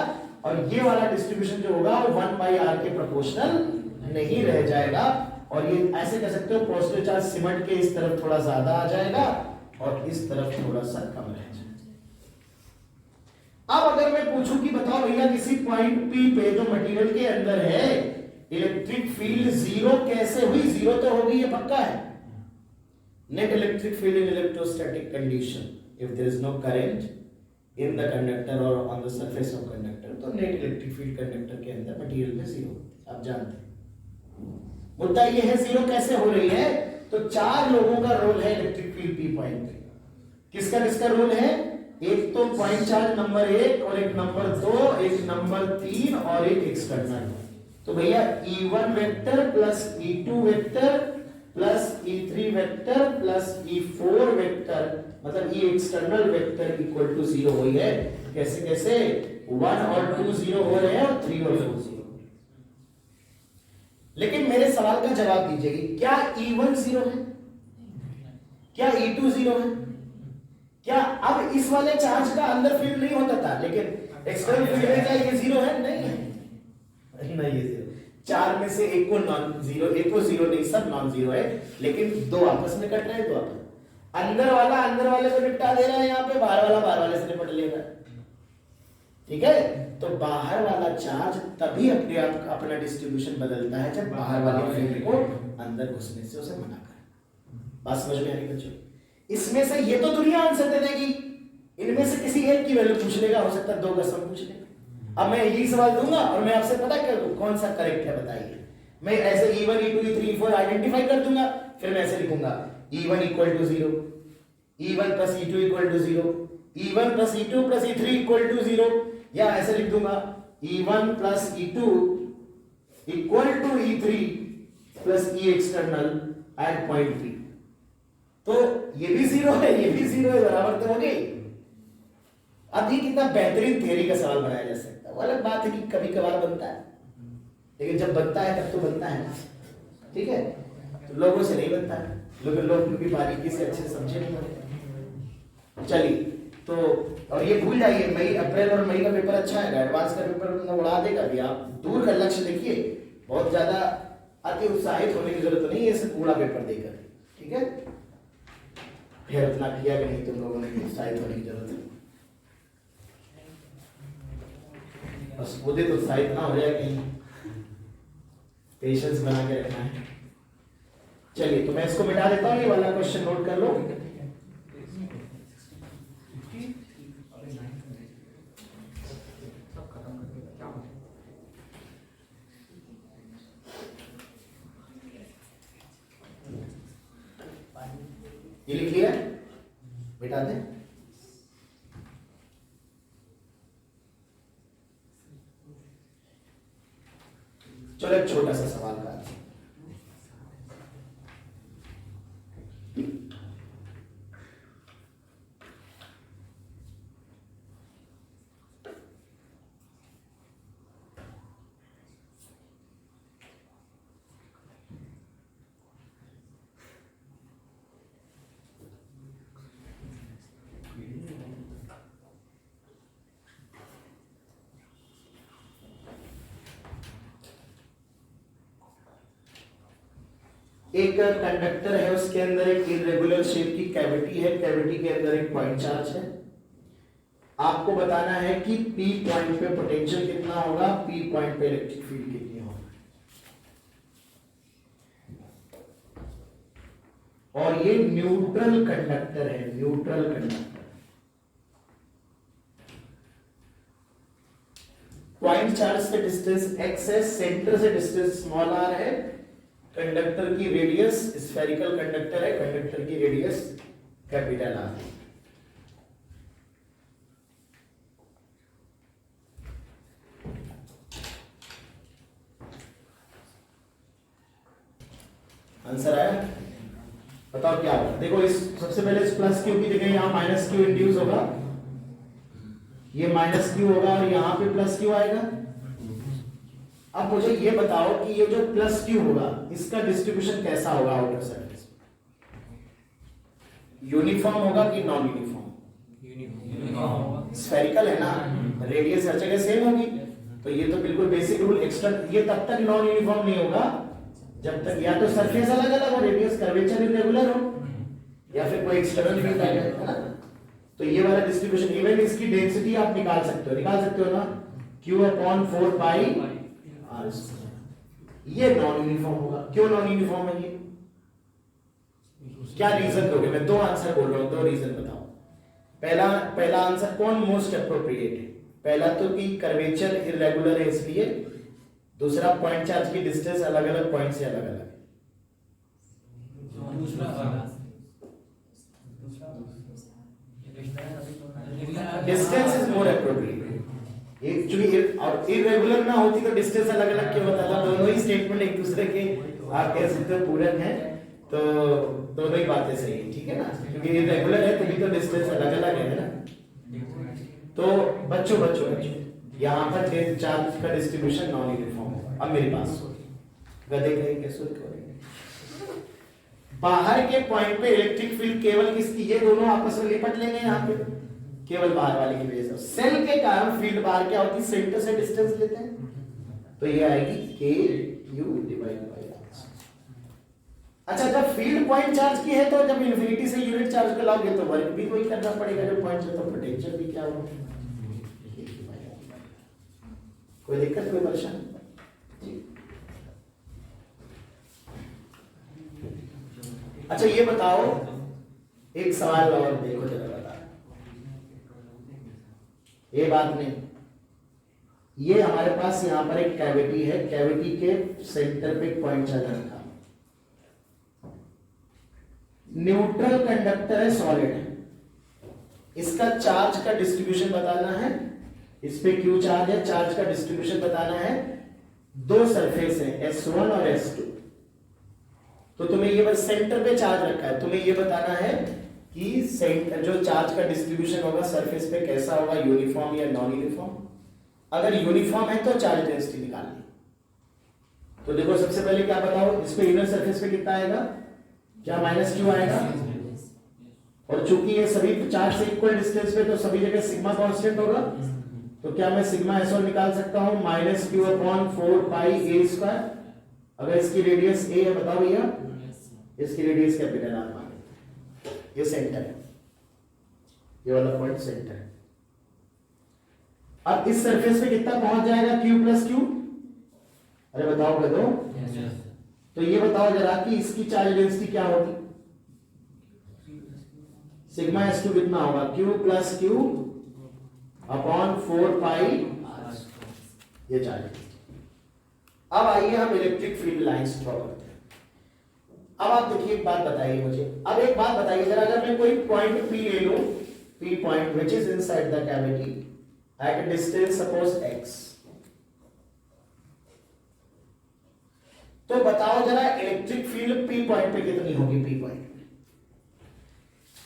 और ये वाला डिस्ट्रीब्यूशन जो होगा वो 1/r के प्रोपोर्शनल नहीं रह जाएगा, और ये ऐसे कह सकते हो पॉजिटिव चार्ज सिमट के इस तरफ थोड़ा ज्यादा आ जाएगा और इस तरफ थोड़ा सा कम रह जाएगा। अब अगर मैं पूछूं कि बताओ भैया किसी पॉइंट P पे जो मटेरियल के अंदर है इलेक्ट्रिक फील्ड जीरो कैसे हुई, जीरो तो होगी ये पक्का है। Net electric field in electrostatic condition if there is no current in the conductor और on the surface of conductor, तो नेट इलेक्ट्रिक फील्ड कंडक्टर के अंदर मटेरियल में जीरो होती है, आप जानते हैं। मुद्दा ये है जीरो कैसे हो रही है, तो 4 लोगों का रोल है इलेक्ट्रिक फील्ड P पॉइंट पे। किसका किसका रोल है, एक तो पॉइंट चार्ज नंबर 1 और एक नंबर 2, एक नंबर 3 और एक एक्सटर्नल। तो भैया E1 vector plus E2 vector plus E3 vector plus E4 vector, मतलब E external vector equal to 0 हुई है। कैसे कैसे, 1 और 2 0 हो रहे हैं और 3 और 4 0। लेकिन मेरे सवाल का जवाब दीजिएगा, क्या E1 0 है, क्या E2 0 है, क्या अब इस वाले चार्ज का अंदर फील्ड नहीं होता था, लेकिन एक्सटर्नल फील्ड में क्या ये 0 है? नहीं है, नहीं ये 0। 4 में से एक को नॉन जीरो, एक को 0 नहीं, सब नॉन जीरो है, लेकिन दो आपस में कट रहे हैं, दो आपस। अंदर वाला अंदर वाले को निपटा दे रहा है यहाँ पे, बाहर वाला बाहर वाले से निपट लेगा, ठीक है। तो बाहर वाला चार्ज तभी अपने आप अपना डिस्ट्रीब्यूशन बदलता है जब बाहर वाले फील्ड को अंदर घुसने से उसे मना करे। बात समझ में आ रही बच्चों? इसमें से ये तो दुनिया आंसर दे देगी, इनमें से किसी एक की वैल्यू पूछने का हो सकता है, 2 का सम पूछ लेगा। अब मैं यही सवाल दूंगा और मैं आपसे पता कर दूं कौन सा करेक्ट है, बताइए। मैं ऐसे E1 E2 E3 E4 identify कर दूंगा, फिर मैं ऐसे लिखूंगा E1 equal to 0, E1 plus E2 equal to 0, E1 plus E2 plus E3 equal to 0, या ऐसे लिख दूंगा E1 plus E2 equal to E3 plus E external at point P। तो ये भी 0 है, ये भी 0 है, बराबर तो हो गई। अब ये कितना बेहतरीन थ्योरी का सवाल बनाया जा सकता है। वो अलग बात है कि कभी कभार बनता है, लेकिन जब बनता है तब तो बनता है, ठीक है। तो लोगों से नहीं बनता है, लोग क्योंकि बारीकी से अच्छे समझे नहीं होते। चलिए, तो और ये भूल जाइए, मई अप्रैल और मई का पेपर अच्छा है, एडवांस का पेपर उड़ा देगा भी। आप दूर का लक्ष्य देखिए, बहुत ज्यादा अति उत्साहित होने की जरूरत नहीं है इसे पूरा पेपर देकर, ठीक है। फिर उतना किया कि नहीं तुम लोगों ने, उत्साहित होने की जरूरत है, बस खुद ही तो उत्साहित ना हो जाए, कहीं पेशेंस बना के रखना है। चलिए, तो मैं इसको मिटा देता हूँ, ये वाला क्वेश्चन नोट कर लो। ये लिख लिया, मिटा दे। एक कंडक्टर है, उसके अंदर एक इरेगुलर शेप की कैविटी है, कैविटी के अंदर एक पॉइंट चार्ज है। आपको बताना है कि पी पॉइंट पे पोटेंशियल कितना होगा, पी पॉइंट पे इलेक्ट्रिक फील्ड कितनी होगी। और ये न्यूट्रल कंडक्टर है, न्यूट्रल कंडक्टर। पॉइंट चार्ज से डिस्टेंस x है, सेंटर से डिस्टेंस स्मॉल r है, कंडक्टर की रेडियस, स्फेरिकल कंडक्टर है, कंडक्टर की रेडियस कैपिटल R है। आंसर आया? बताओ क्या होगा। देखो इस सबसे पहले इस प्लस क्यू की जगह यहां माइनस क्यू इंड्यूस होगा, ये माइनस क्यू होगा और यहां पे प्लस क्यू आएगा। अब मुझे ये बताओ कि ये जो प्लस क्यू होगा इसका डिस्ट्रीब्यूशन कैसा होगा आउटर सरफेस, यूनिफॉर्म होगा कि नॉन यूनिफॉर्म? स्फेरिकल है ना, रेडियस हर जगह सेम होगी, तो ये तो बिल्कुल बेसिक रूल। एक्स्ट्रा ये तब तक नॉन यूनिफॉर्म नहीं होगा जब तक या तो सरफेस अलग अलग हो, रेडियस कर्वेचर इरेगुलर हो, या फिर कोई एक्सटर्नल फील्ड आ जाए, है ना। तो ये वाला डिस्ट्रीब्यूशन, इवन इसकी डेंसिटी आप निकाल सकते हो ना, Q/4 r। ये नॉन यूनिफॉर्म होगा। क्यों नॉन यूनिफॉर्म है ये? क्या रीजन दोगे? मैं दो आंसर बोल रहा हूं, दो रीजन बताओ। पहला आंसर कौन मोस्ट अप्रोप्रिएट है? पहला तो कि कर्वेचर इरेगुलर है इसलिए, दूसरा पॉइंट चार्ज की डिस्टेंस अलग अलग पॉइंट से अलग अलग है। Distance is more appropriate. Actually और इरेगुलर ना होती तो डिस्टेंस अलग अलग क्यों होता था? दोनों ही स्टेटमेंट एक दूसरे के आप कह सकते हो पूरक हैं, तो दोनों ही बातें सही है, ठीक है ना। क्योंकि इरेगुलर है तभी तो डिस्टेंस अलग अलग है ना। तो बच्चों यहाँ पर चार्ज का डिस्ट्रीब्यूशन नॉन यूनिफॉर्म है। अब मेरे पास गधे कहीं कैसे करेंगे, बाहर के पॉइंट पे इलेक्ट्रिक फील्ड केवल किसकी, ये दोनों आपस में लिपट लेंगे यहाँ पे, केवल बाहर वाले की वजह से। सेल के कारण फील्ड बाहर क्या होती है, सेंटर से डिस्टेंस लेते हैं, तो ये आएगी KU डिवाइड बाय r। अच्छा, जब फील्ड पॉइंट चार्ज की है तो जब इन्फिनिटी से यूनिट चार्ज को लाओगे तो वर्क भी वही करना पड़ेगा जो पॉइंट से, तो पोटेंशियल भी क्या होगा। कोई दिक्कत, कोई परेशानी? अच्छा ये बताओ, एक सवाल और देखो जरा, बता ये बात नहीं, ये हमारे पास यहां पर एक कैविटी है, कैविटी के सेंटर पे एक पॉइंट चार्ज रखा, न्यूट्रल कंडक्टर है, सॉलिड है, इसका चार्ज का डिस्ट्रीब्यूशन बताना है, इस पे क्यू चार्ज है, चार्ज का डिस्ट्रीब्यूशन बताना है। दो सरफेस है S1 और S2, तो तुम्हें ये बस सेंटर पे चार्ज रखा है, तुम्हें ये बताना है कि सेंटर जो चार्ज का डिस्ट्रीब्यूशन होगा सरफेस पे कैसा होगा, यूनिफॉर्म या नॉन यूनिफॉर्म। अगर यूनिफॉर्म है तो चार्ज डेंसिटी निकालनी। तो देखो सबसे पहले क्या बताओ, इस पे इनर सरफेस पे कितना आएगा, क्या माइनस क्यू आएगा, और चूंकि ये सभी चार्ज से इक्वल डिस्टेंस पे तो सभी जगह सिग्मा कांस्टेंट होगा, तो क्या मैं सिग्मा S1 निकाल सकता हूं -Q/4πa²। अगर इसकी रेडियस a है, बताओ भैया, इसकी रेडियस कैपिटल R माने, ये सेंटर है, ये वाला पॉइंट सेंटर है। अब इस सरफेस पे कितना पहुंच जाएगा, Q+Q? अरे बताओ बतो, तो ये बताओ जरा कि इसकी चार्ज डेंसिटी क्या होगी, सिग्मा S2 कितना होगा, Q+Q/4π, ये चार्ज। अब आइए हम इलेक्ट्रिक फील्ड लाइंस ड्रॉ करते हैं। अब आप देखिए एक बात बताइए मुझे, अब एक बात बताइए जरा, अगर मैं कोई पॉइंट P ले लूं, P point which is inside the cavity at distance suppose x, तो बताओ जरा इलेक्ट्रिक फील्ड P पॉइंट पे कितनी होगी, P पॉइंट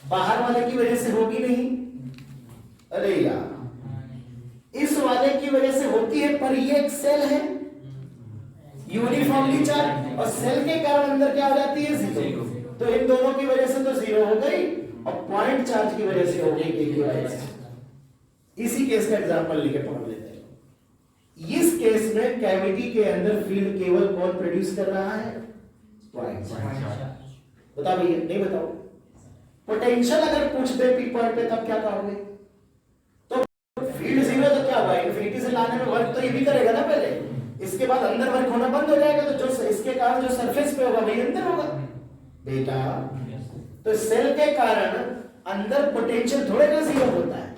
बाहर वाले की वजह से होगी नहीं, अरे यार इस वाले की वजह से होती है, पर ये एक सेल है यूनिफॉर्मली चार्ज, और सेल के कारण अंदर क्या हो जाती है, जीरो। तो इन दोनों की वजह से तो जीरो हो गई, और पॉइंट चार्ज की वजह से हो गई KQ/S। इसी केस का एग्जांपल लेके पढ़ लेते हैं। इस केस में कैविटी के अंदर फील्ड केवल कौन प्रोड्यूस कर रहा है, पॉइंट चार्ज। बताओ भैया, नहीं बताओ। पोटेंशियल अगर पूछ दे पी पॉइंट पे तब क्या कहोगे? तो फील्ड जीरो तो क्या हुआ, इन्फिनिटी से लाने में वर्क तो ये भी करेगा ना पहले, इसके बाद अंदर वर्क होना बंद हो जाएगा, तो जो इसके कारण जो सरफेस पे होगा वही अंदर होगा बेटा। तो सेल के कारण अंदर पोटेंशियल थोड़े ना जीरो होता है,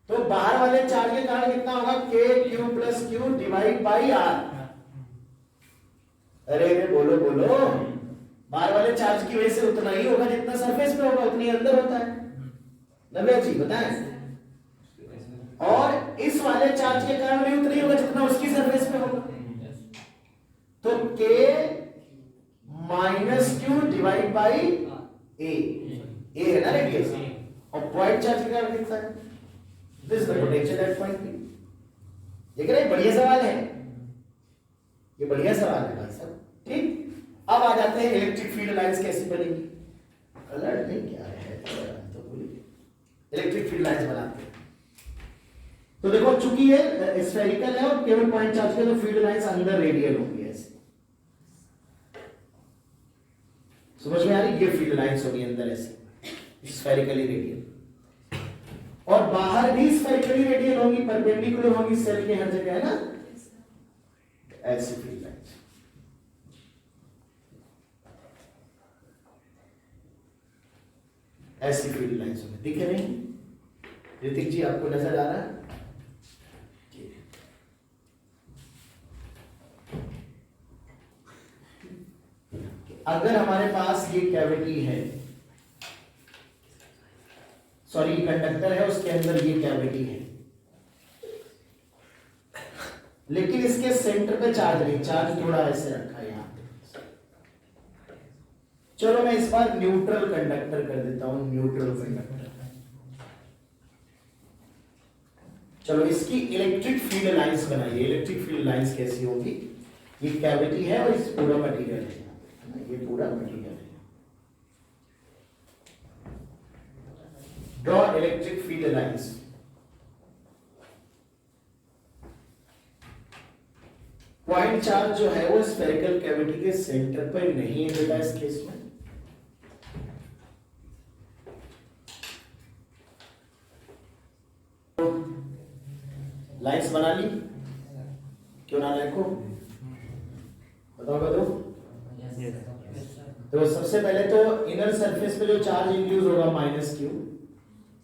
तो बाहर वाले चार्ज के कारण कितना होगा, K Q plus Q divide by R. अरे बोलो बोलो, बाहर वाले चार्ज की वजह से उतना ही होगा जितना सरफेस पे होगा, उतनी अंदर होता है। नव्या जी बताएं। और इस वाले चार्ज के कारण भी उतना ही होगा जितना उसकी सरफेस पे होगा। तो k minus q divide by a, a है ना रेडियस, और पॉइंट चार्ज के कारण कितना है, this is the potential at point P। देख रहे हैं, बढ़िया सवाल है ये, बढ़िया सवाल है भाई साहब। ठीक, अब आ जाते हैं इलेक्ट्रिक फील्ड लाइंस कैसी बनेगी। कलर नहीं क्या है तो बोलिए, इलेक्ट्रिक फील्ड लाइंस बनाते हैं। तो देखो चूंकि ये स्फेरिकल है और केवल पॉइंट चार्ज के, तो फील्ड लाइंस अंदर रेडियल होंगी ऐसे, समझ में आ रही? ये फील्ड लाइंस होगी अंदर ऐसे स्फेरिकली रेडियल, और बाहर भी स्फेरिकली रेडियल होगी, परपेंडिकुलर होगी सेल के हर जगह, है ना, ऐसी फील्ड लाइंस। ऐसी फील्ड लाइंस होगी, दिख रही है ऋतिक जी, आपको नजर आ रहा है? अगर हमारे पास ये कैविटी है, सॉरी कंडक्टर है, उसके अंदर ये कैविटी है, लेकिन इसके सेंटर पे चार्ज नहीं, चार्ज थोड़ा ऐसे रखा है यहां पे। चलो मैं इस बार न्यूट्रल कंडक्टर कर देता हूं, न्यूट्रल कंडक्टर। चलो इसकी इलेक्ट्रिक फील्ड लाइंस बनाइए। इलेक्ट्रिक फील्ड लाइंस कैसी होगी, ये कैविटी है और इस पूरा मटेरियल है, ये पूरा मटेरियल है। Draw electric field lines. Point charge जो है वो स्फेरिकल कैविटी के सेंटर पर नहीं है बेटा इस केस में, लाइंस बना ली, क्यों ना देखो, बताओ। तो सबसे पहले तो इनर सरफेस पे जो चार्ज इंड्यूस होगा माइनस क्यू,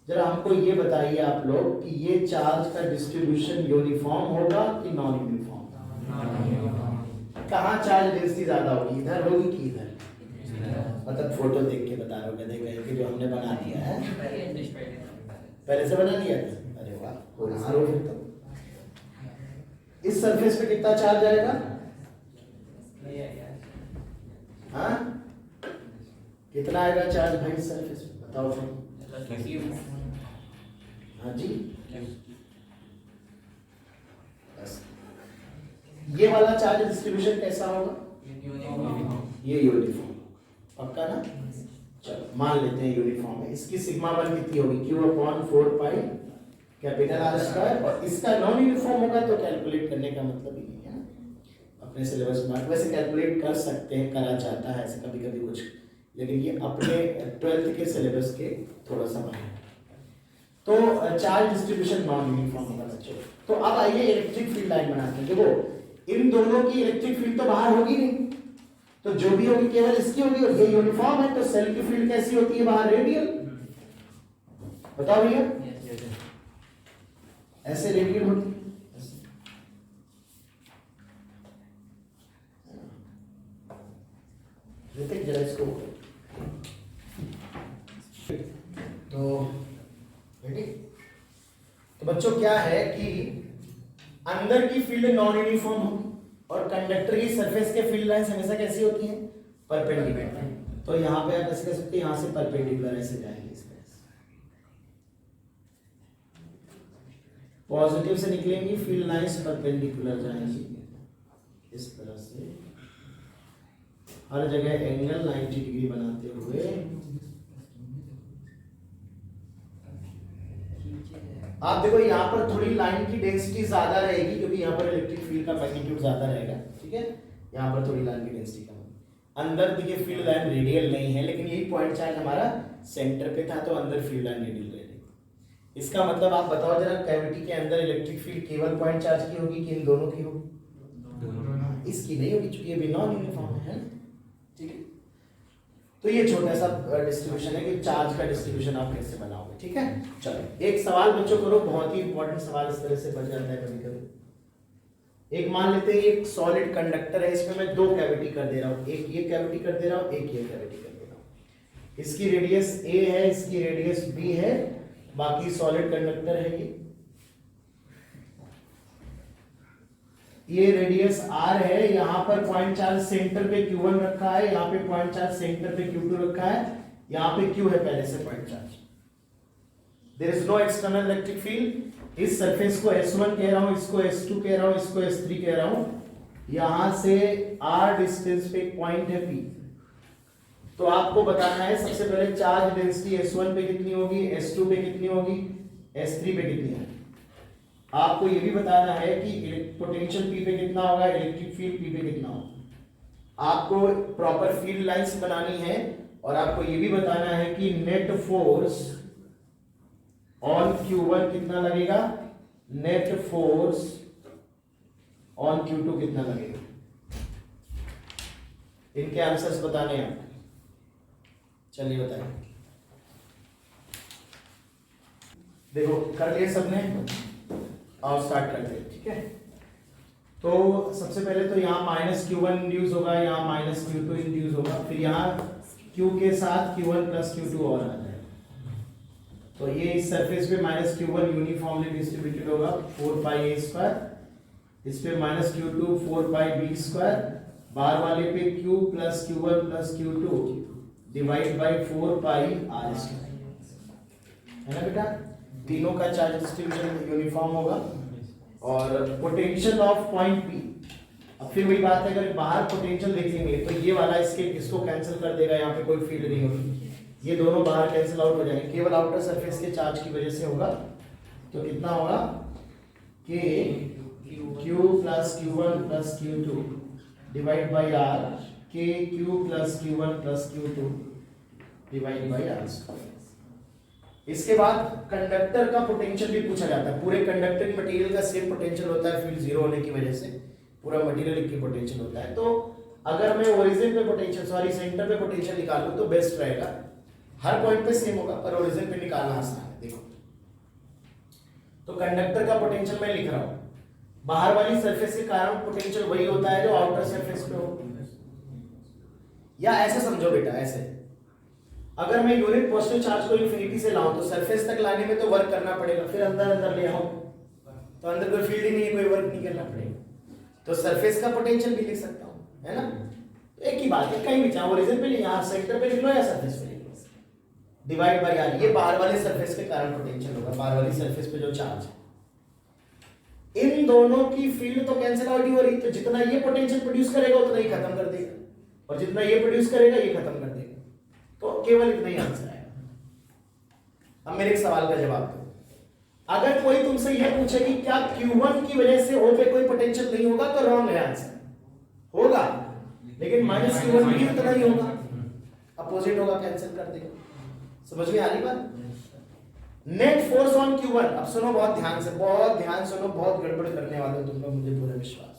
जरा हमको ये बताइए आप लोग कि ये चार्ज का डिस्ट्रीब्यूशन यूनिफॉर्म होगा कि नॉन यूनिफॉर्म? कहाँ चार्ज डेंसिटी ज्यादा होगी, इधर होगी कि इधर? मतलब फोटो देख के बता रहे हो गधे गए कि जो हमने बना दिया है, पहले से बना दिया था। अरे वाह, होशियार हो फिर तो। इस सरफेस पे कितना चार्ज आएगा? हाँ, कितना आएगा चार्ज भाई सरफेस पे, बताओ फिर। हाँ जी, बस ये वाला चार्ज डिस्ट्रीब्यूशन कैसा होगा? ये यूनिफॉर्म, पक्का ना? चलो मान लेते हैं यूनिफॉर्म है। इसकी सिग्मा वन कितनी होगी? Q upon 4 pi capital R square, और इसका नॉन यूनिफॉर्म होगा तो कैलकुलेट करने का मतलब ही नहीं है ना, अपने सिलेबस में वैसे कैलकुलेट कर सकते हैं, करा जाता है ऐसे कभी कभी कुछ, लेकिन ये अपने 12th के सिलेबस के थोड़ा सा बाहर। तो चार्ज डिस्ट्रीब्यूशन नॉन यूनिफॉर्म होगा बच्चों। तो अब आइए इलेक्ट्रिक फील्ड लाइन बनाते हैं। देखो इन दोनों की इलेक्ट्रिक फील्ड तो बाहर होगी नहीं, तो जो भी होगी केवल इसकी होगी, और ये यूनिफॉर्म है, तो सेल की फील्ड कैसी होती है बाहर? रेडियल। बताओ भैया, ऐसे रेडियल होती है। ऋतिक जरा इसको तो रेडी। तो बच्चों क्या है कि अंदर की फील्ड नॉन यूनिफॉर्म होगी, और कंडक्टर की सरफेस के फील्ड लाइंस हमेशा कैसी होती हैं? परपेंडिकुलर। तो यहां पे आप ऐसे कह सकते हैं, यहां से परपेंडिकुलर ऐसे जाएंगे इस तरह से, पॉजिटिव से निकलेंगी फील्ड लाइंस, परपेंडिकुलर जाएंगी इस तरह से, हर जगह एंगल 90 डिग्री बनाते हुए। आप देखो यहाँ पर थोड़ी लाइन की डेंसिटी ज्यादा रहेगी, क्योंकि यहाँ पर इलेक्ट्रिक फील्ड का मैग्नीट्यूड ज्यादा रहेगा, ठीक है, यहाँ पर थोड़ी लाइन की डेंसिटी कम। अंदर देखिए फील्ड लाइन रेडियल नहीं है, लेकिन यही पॉइंट चार्ज हमारा सेंटर पे था तो अंदर फील्ड लाइन रेडियल रह रही। इसका मतलब आप बताओ जरा, कैविटी के अंदर इलेक्ट्रिक फील्ड केवल पॉइंट चार्ज की होगी कि इन दोनों की होगी? इसकी नहीं होगी क्योंकि ये भी नॉन यूनिफॉर्म है, ठीक है। तो ये छोटा सा डिस्ट्रीब्यूशन है कि चार्ज का डिस्ट्रीब्यूशन आप कैसे बनाओगे, ठीक है। चलो एक सवाल बच्चों करो, बहुत ही इंपॉर्टेंट सवाल इस तरह से बन जाता है कभी कभी। एक मान लेते हैं एक सॉलिड कंडक्टर है, इसमें मैं दो कैविटी कर दे रहा हूँ, एक ये कैविटी कर दे रहा हूँ, एक ये कैविटी कर दे रहा हूँ। इसकी रेडियस ए है, इसकी रेडियस बी है, बाकी सॉलिड कंडक्टर है ये रेडियस r है। यहाँ पर पॉइंट चार्ज सेंटर पे q1 रखा है, यहाँ पे पॉइंट चार्ज सेंटर पे q2 रखा है, यहाँ पे q है पहले से point charge. There is no external electric field. इस सरफेस को S1 कह रहा हूं, इसको S2 कह रहा हूं, इसको S3 कह रहा हूं। यहां से r डिस्टेंस पे एक पॉइंट है P। तो आपको बताना है सबसे पहले चार्ज डेंसिटी S1 पे कितनी होगी, S2 पे कितनी होगी, S3 पे कितनी होगी। आपको ये भी बताना है कि पोटेंशियल P पे कितना होगा, इलेक्ट्रिक फील्ड P पे कितना होगा। आपको प्रॉपर फील्ड लाइंस बनानी है और आपको ये भी बताना है कि नेट फोर्स ऑन Q1 कितना लगेगा, नेट फोर्स ऑन Q2 कितना लगेगा। इनके आंसर्स बताने हैं। चलिए बताएं। देखो कर लिए सबने, और स्टार्ट करते हैं, ठीक है। तो सबसे पहले तो यहाँ माइनस Q1 इंड्यूस होगा, यहाँ माइनस Q2 इंड्यूस होगा, फिर यहाँ Q के साथ Q1 प्लस Q2 और आ जाएगा। तो ये इस सरफेस पे माइनस Q1 यूनिफॉर्मली डिस्ट्रीब्यूटेड होगा 4 पाई a स्क्वायर, इस पे माइनस Q2 4 पाई b स्क्वायर, बाहर वाले पे Q plus Q1 plus Q2 divide by 4 pi r square, है ना बेटा। तीनों का चार्ज डिस्ट्रीब्यूशन यूनिफॉर्म होगा। और पोटेंशियल ऑफ पॉइंट P, अब फिर वही बात है, अगर बाहर पोटेंशियल देखेंगे तो ये वाला इसको कैंसिल कर देगा, यहाँ पे कोई फील्ड नहीं होगी, ये दोनों बाहर कैंसिल आउट हो जाएंगे, केवल आउटर सरफेस के चार्ज की वजह से होगा। तो कितना होगा, K Q plus Q1 plus Q2 divide by R, K Q plus Q1 plus Q2 divide by R square. इसके बाद कंडक्टर का पोटेंशियल भी पूछा जाता है। पूरे कंडक्टिंग मटेरियल का सेम पोटेंशियल होता है, फील्ड जीरो होने की वजह से पूरा मटेरियल की पोटेंशियल होता है। तो अगर मैं ओरिजिन पे पोटेंशियल सेंटर पे पोटेंशियल निकालूं तो बेस्ट रहेगा। हर पॉइंट पे सेम होगा पर ओरिजिन पे निकालना आसान है। देखो तो कंडक्टर का पोटेंशियल मैं लिख रहा हूं, बाहर वाली सरफेस के कारण पोटेंशियल वही होता है जो आउटर सरफेस पे हो। या ऐसे समझो बेटा, ऐसे अगर मैं यूनिट पॉजिटिव चार्ज को इंफिनिटी से लाऊं तो सरफेस तक लाने में तो वर्क करना पड़ेगा, फिर अंदर ले आओ तो अंदर कोई फील्ड ही नहीं है, कोई वर्क नहीं करना पड़ेगा। तो सरफेस का पोटेंशियल भी लिख सकता हूं, है ना। तो एक ही बात है, कहीं भी चाहे ओरिजिन पे यहां सेंटर पे लिख लो या सरफेस पे लिख लो, डिवाइड बाय आर। ये बाहर वाले सरफेस के कारण पोटेंशियल होगा, बाहर वाली सरफेस पे जो चार्ज है। इन दोनों की फील्ड तो कैंसिल आउट ही हो रही, तो जितना ये पोटेंशियल प्रोड्यूस करेगा उतना ही खत्म कर देगा, और जितना ये प्रोड्यूस करेगा ये खत्म कर देगा। तो केवल इतना ही आंसर आएगा। अब मेरे एक सवाल का जवाब दो। अगर कोई तुमसे यह पूछे कि क्या Q1 की वजह से O पे कोई पोटेंशियल नहीं होगा, तो रॉन्ग है आंसर। होगा, लेकिन माइनस Q1 भी उतना ही होगा, अपोजिट होगा, कैंसिल कर देगा। समझ में आ रही बात। नेट फोर्स ऑन Q1, अब सुनो बहुत ध्यान से, बहुत ध्यान सुनो, बहुत गड़बड़ करने वाले हो तुम लोग, मुझे पूरा विश्वास।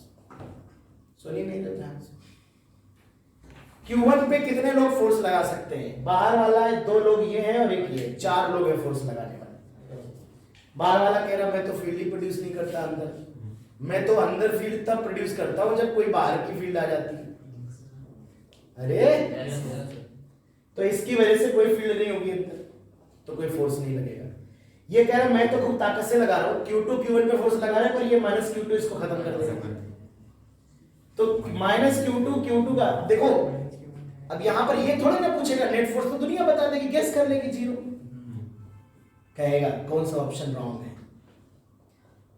सुनिए नहीं तो ध्यान से। Q1 पे कितने लोग फोर्स लगा सकते हैं? बाहर वाला है, 2 लोग ये हैं और एक ये, 4 लोग हैं फोर्स लगाने वाले। बाहर वाला कह रहा मैं तो फील्ड ही प्रोड्यूस नहीं करता अंदर, मैं तो अंदर फील्ड तब प्रोड्यूस करता हूं जब कोई बाहर की फील्ड आ जाती है। अरे तो इसकी वजह से कोई फील्ड नहीं होगी अंदर, तो कोई फोर्स नहीं लगेगा। ये कह रहा मैं तो खूब ताकत से लगा रहा हूं, Q2 Q1 पे फोर्स लगा रहा है, पर ये माइनस Q2 इसको खत्म कर देगा। तो माइनस Q2 का देखो, अब यहां पर ये थोड़ा ना पूछेगा नेट फोर्स, तो दुनिया बता देगी, गेस कर लेगी, जीरो कहेगा। कौन सा ऑप्शन रॉन्ग है?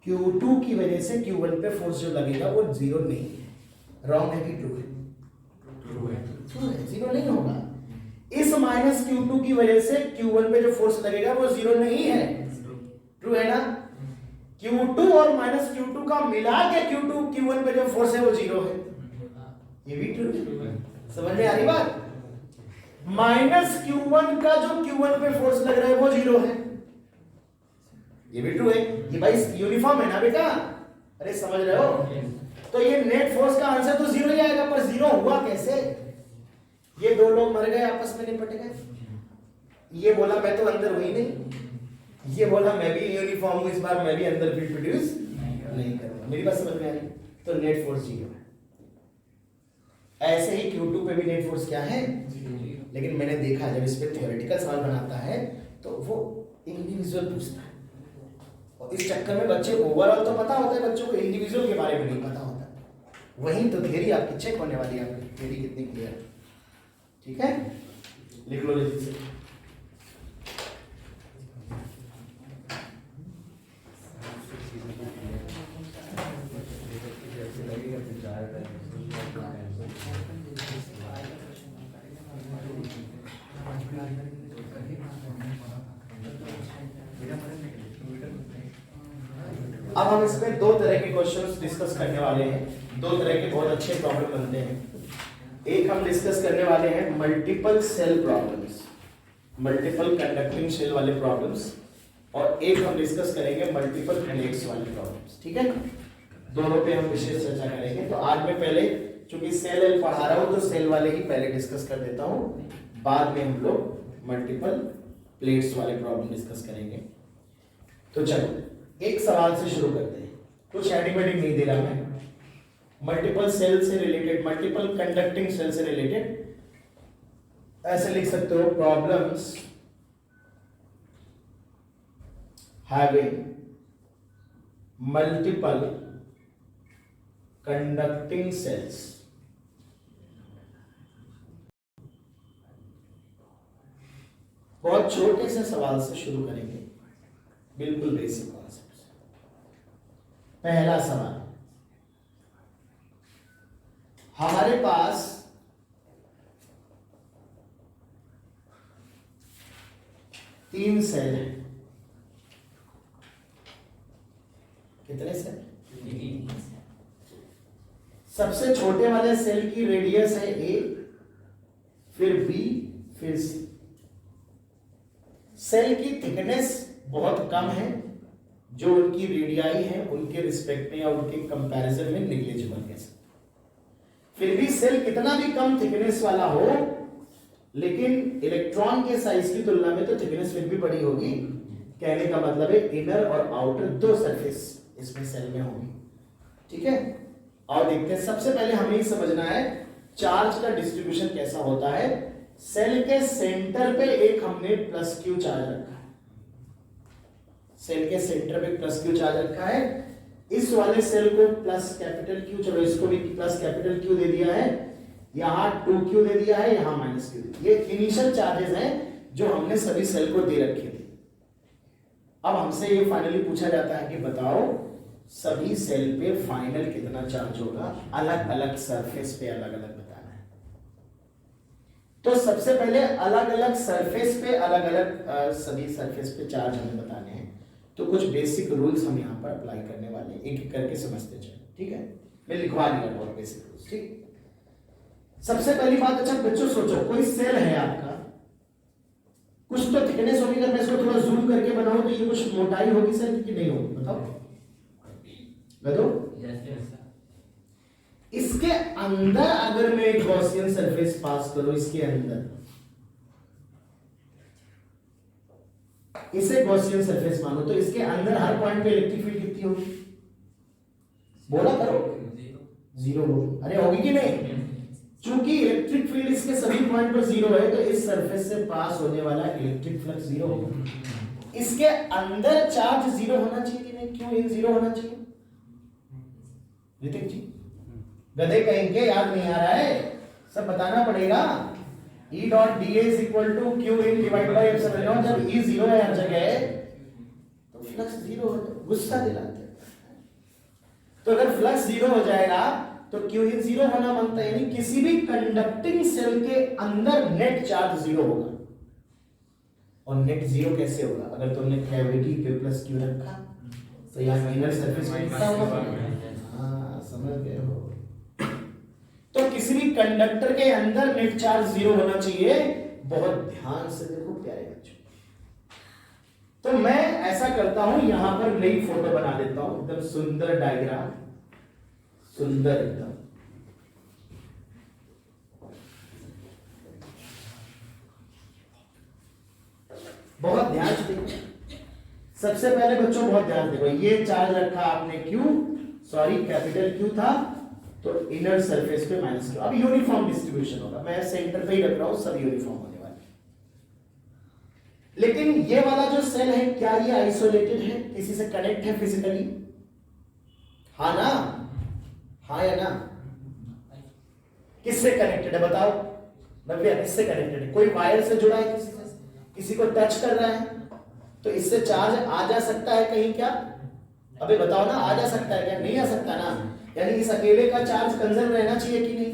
Q2 की वजह से Q1 पे फोर्स जो लगेगा वो जीरो नहीं है। रॉन्ग है कि ट्रू है? ट्रू है, जीरो नहीं होगा। इस माइनस Q2 की वजह से Q1 पे जो फोर्स लगेगा वो जीरो नहीं है, ट्रू है ना। Q2 और माइनस Q2 का मिला के Q1 पे जो फोर्स है वो जीरो है, ये भी ट्रू है। समझ में आ रही बात? माइनस Q1 का जो Q1 पे फोर्स लग रहा है वो 0 है, ये भी ट्रू है। ये भाई यूनिफॉर्म है ना बेटा, अरे समझ रहे हो? तो ये नेट फोर्स का आंसर तो 0 ही आएगा, पर 0 हुआ कैसे? ये दो लोग मर गए, आपस में निपट गए। ये बोला मैं तो अंदर हुई नहीं, ये बोला मैं भी यूनिफॉर्म हूं, इस बार मैं भी अंदर फील्ड प्रोड्यूस नहीं करूंगा। मेरी बात समझ में आ रही? तो नेट फोर्स 0 है। ऐसे ही Q2 पे भी नेट फोर्स क्या है? लेकिन मैंने देखा जब इस पे थ्योरेटिकल सवाल बनाता है तो वो इंडिविजुअल पूछता है, और इस चक्कर में बच्चे ओवरऑल तो पता होता है, बच्चों को इंडिविजुअल के बारे में नहीं पता होता। वहीं तो थियरी आपकी चेक होने वाली है, आपकी थियरी कितनी क्लियर है। ठीक है, लिख लो जल्दी से। अब हम इसमें दो तरह के क्वेश्चंस डिस्कस करने वाले हैं, दो तरह के बहुत अच्छे प्रॉब्लम बनते हैं। एक हम डिस्कस करने वाले हैं multiple shell problems, multiple conducting shell वाले प्रॉब्लम्स, और एक हम डिस्कस करेंगे मल्टीपल प्लेट्स वाले प्रॉब्लम्स। ठीक है, दोनों पे हम विशेष चर्चा करेंगे। तो आज मैं पहले चूंकि सेल पढ़ा रहा हूं तो सेल वाले ही पहले डिस्कस कर देता हूं, बाद में हम लोग मल्टीपल प्लेट्स वाले प्रॉब्लम डिस्कस करेंगे। तो चलो एक सवाल से शुरू करते हैं, कुछ एडिमेटिक नहीं दे रहा मैं, मल्टीपल सेल से रिलेटेड, मल्टीपल कंडक्टिंग सेल से रिलेटेड ऐसे लिख सकते हो, problems having multiple conducting shells. बहुत छोटे से सवाल से शुरू करेंगे, बिल्कुल बेसिक कॉन्सेप्ट। पहला सवाल, हमारे पास तीन सेल है। कितने सेल? सबसे छोटे वाले सेल की रेडियस है A, फिर B, फिर C। सेल की थिकनेस बहुत कम है, जो उनकी रेडियाई है उनके रिस्पेक्ट में या उनके कंपैरिजन में निग्लिजिबल कह सकते। फिर भी सेल कितना भी कम थिकनेस वाला हो, लेकिन इलेक्ट्रॉन के साइज की तुलना में तो थिकनेस फिर भी बड़ी होगी। कहने का मतलब है इनर और आउटर दो सरफेस इसमें सेल में होगी। ठीक है, और देखते हैं। सबसे पहले हमें ही समझना है चार्ज का डिस्ट्रीब्यूशन कैसा होता है। सेल के सेंटर पे एक हमने प्लस क्यू चार्ज रखा है, सेल के सेंटर पे प्लस क्यू चार्ज रखा है। इस वाले सेल को प्लस कैपिटल क्यू, चलो इसको भी प्लस कैपिटल क्यू दे दिया है, यहां 2q दे दिया है, यहां माइनस क्यू। ये इनिशियल चार्जेस हैं जो हमने सभी सेल को दे रखे थे। अब हमसे ये फाइनली पूछा जाता है कि बताओ सभी सेल पे फाइनल कितना चार्ज होगा, अलग अलग सरफेस पे अलग अलग बताना है। तो सबसे पहले अलग अलग सरफेस पे अलग अलग सभी सरफेस पे चार्ज हमें बताने हैं। तो कुछ बेसिक रूल्स हम यहाँ पर अप्लाई करने वाले हैं, एक एक करके समझते चलो। ठीक है, मैं लिखवा दिया बहुत बेसिक रूल्स। ठीक, सबसे पहली बात, अच्छा बच्चों सोचो, कोई सेल है आपका, कुछ तो थिकनेस होगी। अगर मैं इसको थोड़ा जूम करके बनाऊं तो ये कुछ मोटाई होगी सेल की नहीं होगी? बताओ इसके अंदर अगर मैं एक गॉसियन सरफेस पास करूं, इसके अंदर इसे गॉसियन सरफेस मानो, तो इसके अंदर हर पॉइंट पे इलेक्ट्रिक फील्ड कितनी होगी? बोला करो। 0 होगी। अरे होगी कि नहीं? चूंकि इलेक्ट्रिक फील्ड इसके सभी पॉइंट पर 0 है, तो इस सरफेस से पास होने वाला इलेक्ट्रिक फ्लक्स 0 होगा। इसके अंदर चार्ज 0 होना चाहिए कि नहीं? क्यों इन 0 होना चाहिए? ऋतिक जी गधे कहेंगे, याद नहीं आ रहा है, सब बताना पड़ेगा। E dot dA is equal to Q in divide by epsilon naught. जब E 0 है हर जगह तो फ्लक्स 0 हो जाएगा। गुस्सा दिलाते हैं। तो अगर फ्लक्स 0 हो जाएगा तो Q इन 0 होना मानता है, यानी किसी भी कंडक्टिंग सेल के अंदर नेट चार्ज 0 होगा। और नेट 0 कैसे होगा? अगर तुमने कैविटी पे प्लस Q रखा तो यहाँ इनर सरफेस पे कितना होगा? हाँ, समझ गए हो। तो किसी भी कंडक्टर के अंदर नेट चार्ज 0 होना चाहिए। बहुत ध्यान से देखो प्यारे बच्चों। तो मैं ऐसा करता हूं, यहां पर नई फोटो बना देता हूं, एकदम सुंदर डायग्राम, सुंदर एकदम। बहुत ध्यान से देखो। सबसे पहले बच्चों बहुत ध्यान देखो, ये चार्ज रखा आपने Q, सॉरी कैपिटल Q था, तो इनर सरफेस पे माइनस Q। अब यूनिफॉर्म डिस्ट्रीब्यूशन होगा, मैं सेंटर पे ही रख रहा हूं, सब यूनिफॉर्म होने वाले। लेकिन ये वाला जो सेल है, क्या ये आइसोलेटेड है, किसी से कनेक्ट है फिजिकली? हाँ ना, हाँ या ना? किससे कनेक्टेड है बताओ? नव्या, किससे कनेक्टेड है? कोई वायर से जुड़ा है किसी से, किसी को टच कर रहा है, तो इससे चार्ज आ जा सकता है कहीं क्या? अबे बताओ ना, आ जा सकता है क्या? नहीं आ सकता ना। यानी इस अकेले का चार्ज कंजर्व रहना चाहिए कि नहीं?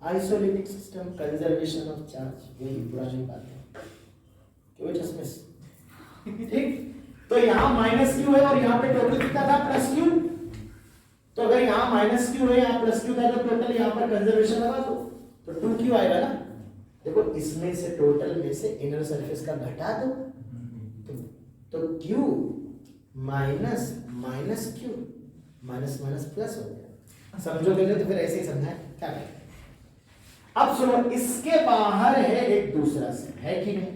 Isolated system, conservation of charge, यही पुरानी बात है। ठीक, तो यहां माइनस क्यू है और यहां पे टोटल कितना था? Plus Q. तो अगर यहां माइनस क्यू है, यहां प्लस क्यू था, तो टोटल यहां पर कंजर्वेशन लगा दो, तो 2q आएगा ना। देखो इसमें से टोटल में से इनर सरफेस का घटा दो, तो q minus minus q, minus minus plus हो गया। समझोगे नहीं तो फिर ऐसे ही समझा क्या करें। अब सुनो, इसके बाहर है एक दूसरा सेल, है कि नहीं?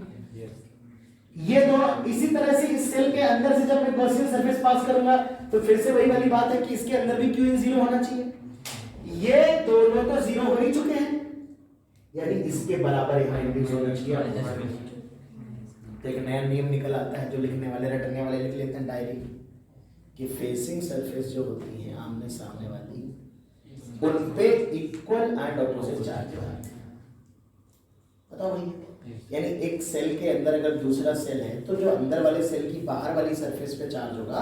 ये दोनों इसी तरह से इस सेल के अंदर से जब मैं गॉसियन सरफेस पास करूंगा, तो फिर से वही वाली बात है कि इसके अंदर भी Q इन 0 होना चाहिए। ये दोनों तो 0 हो ही चुके हैं, यानी इसके बराबर यहां इंड्यूस होना चाहिए। तो एक नया नियम निकल आता है, जो लिखने वाले रटने वाले लिख लेते हैं डायरी, कि फेसिंग सरफेस जो होती है आमने सामने वाली, उन पे इक्वल एंड ऑपोजिट चार्ज होता है। बताओ भैया, यानी एक सेल के अंदर अगर दूसरा सेल है, तो जो अंदर वाले सेल की बाहर वाली सरफेस पे चार्ज होगा,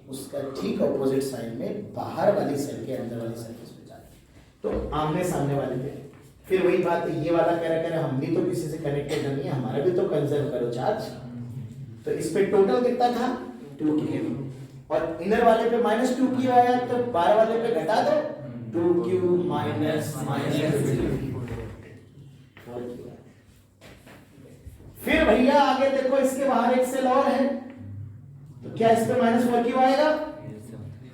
उसका ठीक ऑपोजिट साइड में बाहर वाली सेल के अंदर वाली सरफेस पे चार्ज। तो आमने सामने वाले पे फिर वही बात है, ये वाला कह रहा हम भी तो किसी से कनेक्टेड नहीं है, हमारा भी तो कंजर्व करो चार्ज। तो इस पे टोटल कितना था? 2q, और इनर वाले पे माइनस 2q आया, तो बाहर वाले पे घटा दो, 2q माइनस माइनस 4q। फिर भैया आगे देखो, इसके बाहर एक सेल और है, तो क्या इस पे माइनस 4q आएगा?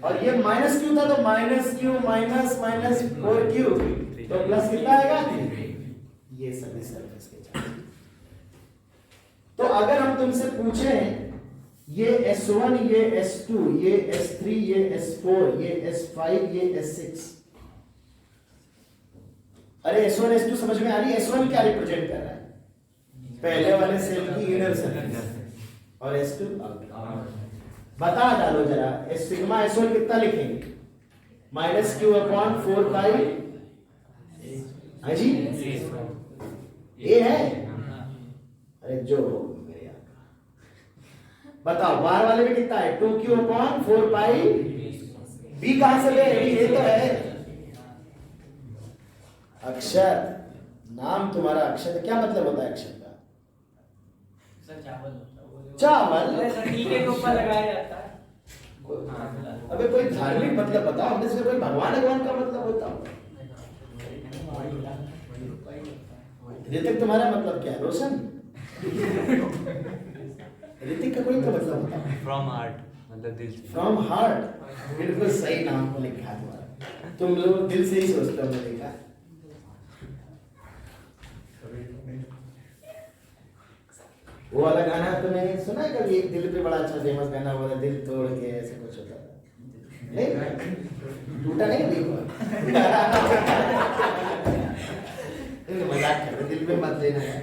और ये माइनस क्यू था, तो minus Q minus minus 4q, तो प्लस कितना आएगा? ये सभी सरफेस के चार्ज। तो अगर हम तुमसे पूछें, ये S1, ये S2, ये S3, ये S4, ये S5, ये S6, अरे S1 S2 समझ में आ रही है? S1 क्या रिप्रेजेंट कर रहा है? पहले वाले सेल की इनर सरफेस, और S2 आउटर। बता डालो जरा, सिग्मा S1 कितना लिखेंगे? माइनस क्यू अपॉन 4 पाई, हाँ जी, ए है। अरे जो मेरे यार, बताओ बाहर वाले में कितना है? 2q अपॉन 4 पाई, बी कहां से ले? ये तो है अक्षर, नाम तुम्हारा अक्षर, क्या मतलब होता है अक्षर का? चावल के ऊपर लगाया जाता है। अबे कोई धार्मिक मतलब बताओ, हमने से कोई भगवान भगवान का मतलब बताओ। ऋतिक तुम्हारा मतलब क्या है? रोशन? ऋतिक का कोई तो मतलब बताओ। फ्रॉम हार्ट, मतलब दिल से। फ्रॉम हार्ट, बिल्कुल सही नाम को लिखा तुम्हारा। तुम लोग दिल से ही सोचते हो, देखा। वो वाला गाना तुमने सुना है कभी? एक दिल पे बड़ा अच्छा फेमस गाना हुआ, दिल तोड़ के ऐसे कुछ होता था, नहीं टूटा नहीं अभी हुआ। मजाक कर रहे, दिल पे मत लेना है।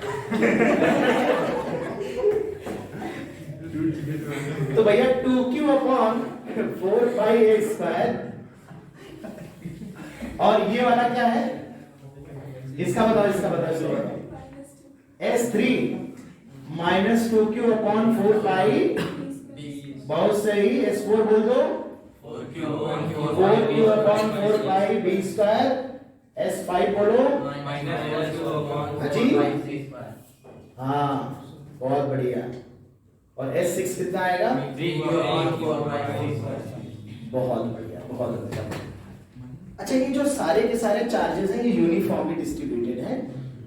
तो भैया 2q upon 4 pi a square, और ये वाला क्या है? इसका बताओ, इसका बताओ। S3 माइनस 2q अपॉन 4 पाई, बहुत सही। S4 बोल दो, 4q अपॉन 4 पाई b स्क्वायर। S5 बोलो, जी हाँ, बहुत बढ़िया। और S6 कितना आएगा? बहुत बढ़िया, बहुत बढ़िया। अच्छा, ये जो सारे के सारे चार्जेस हैं ये यूनिफॉर्मली डिस्ट्रीब्यूटेड हैं,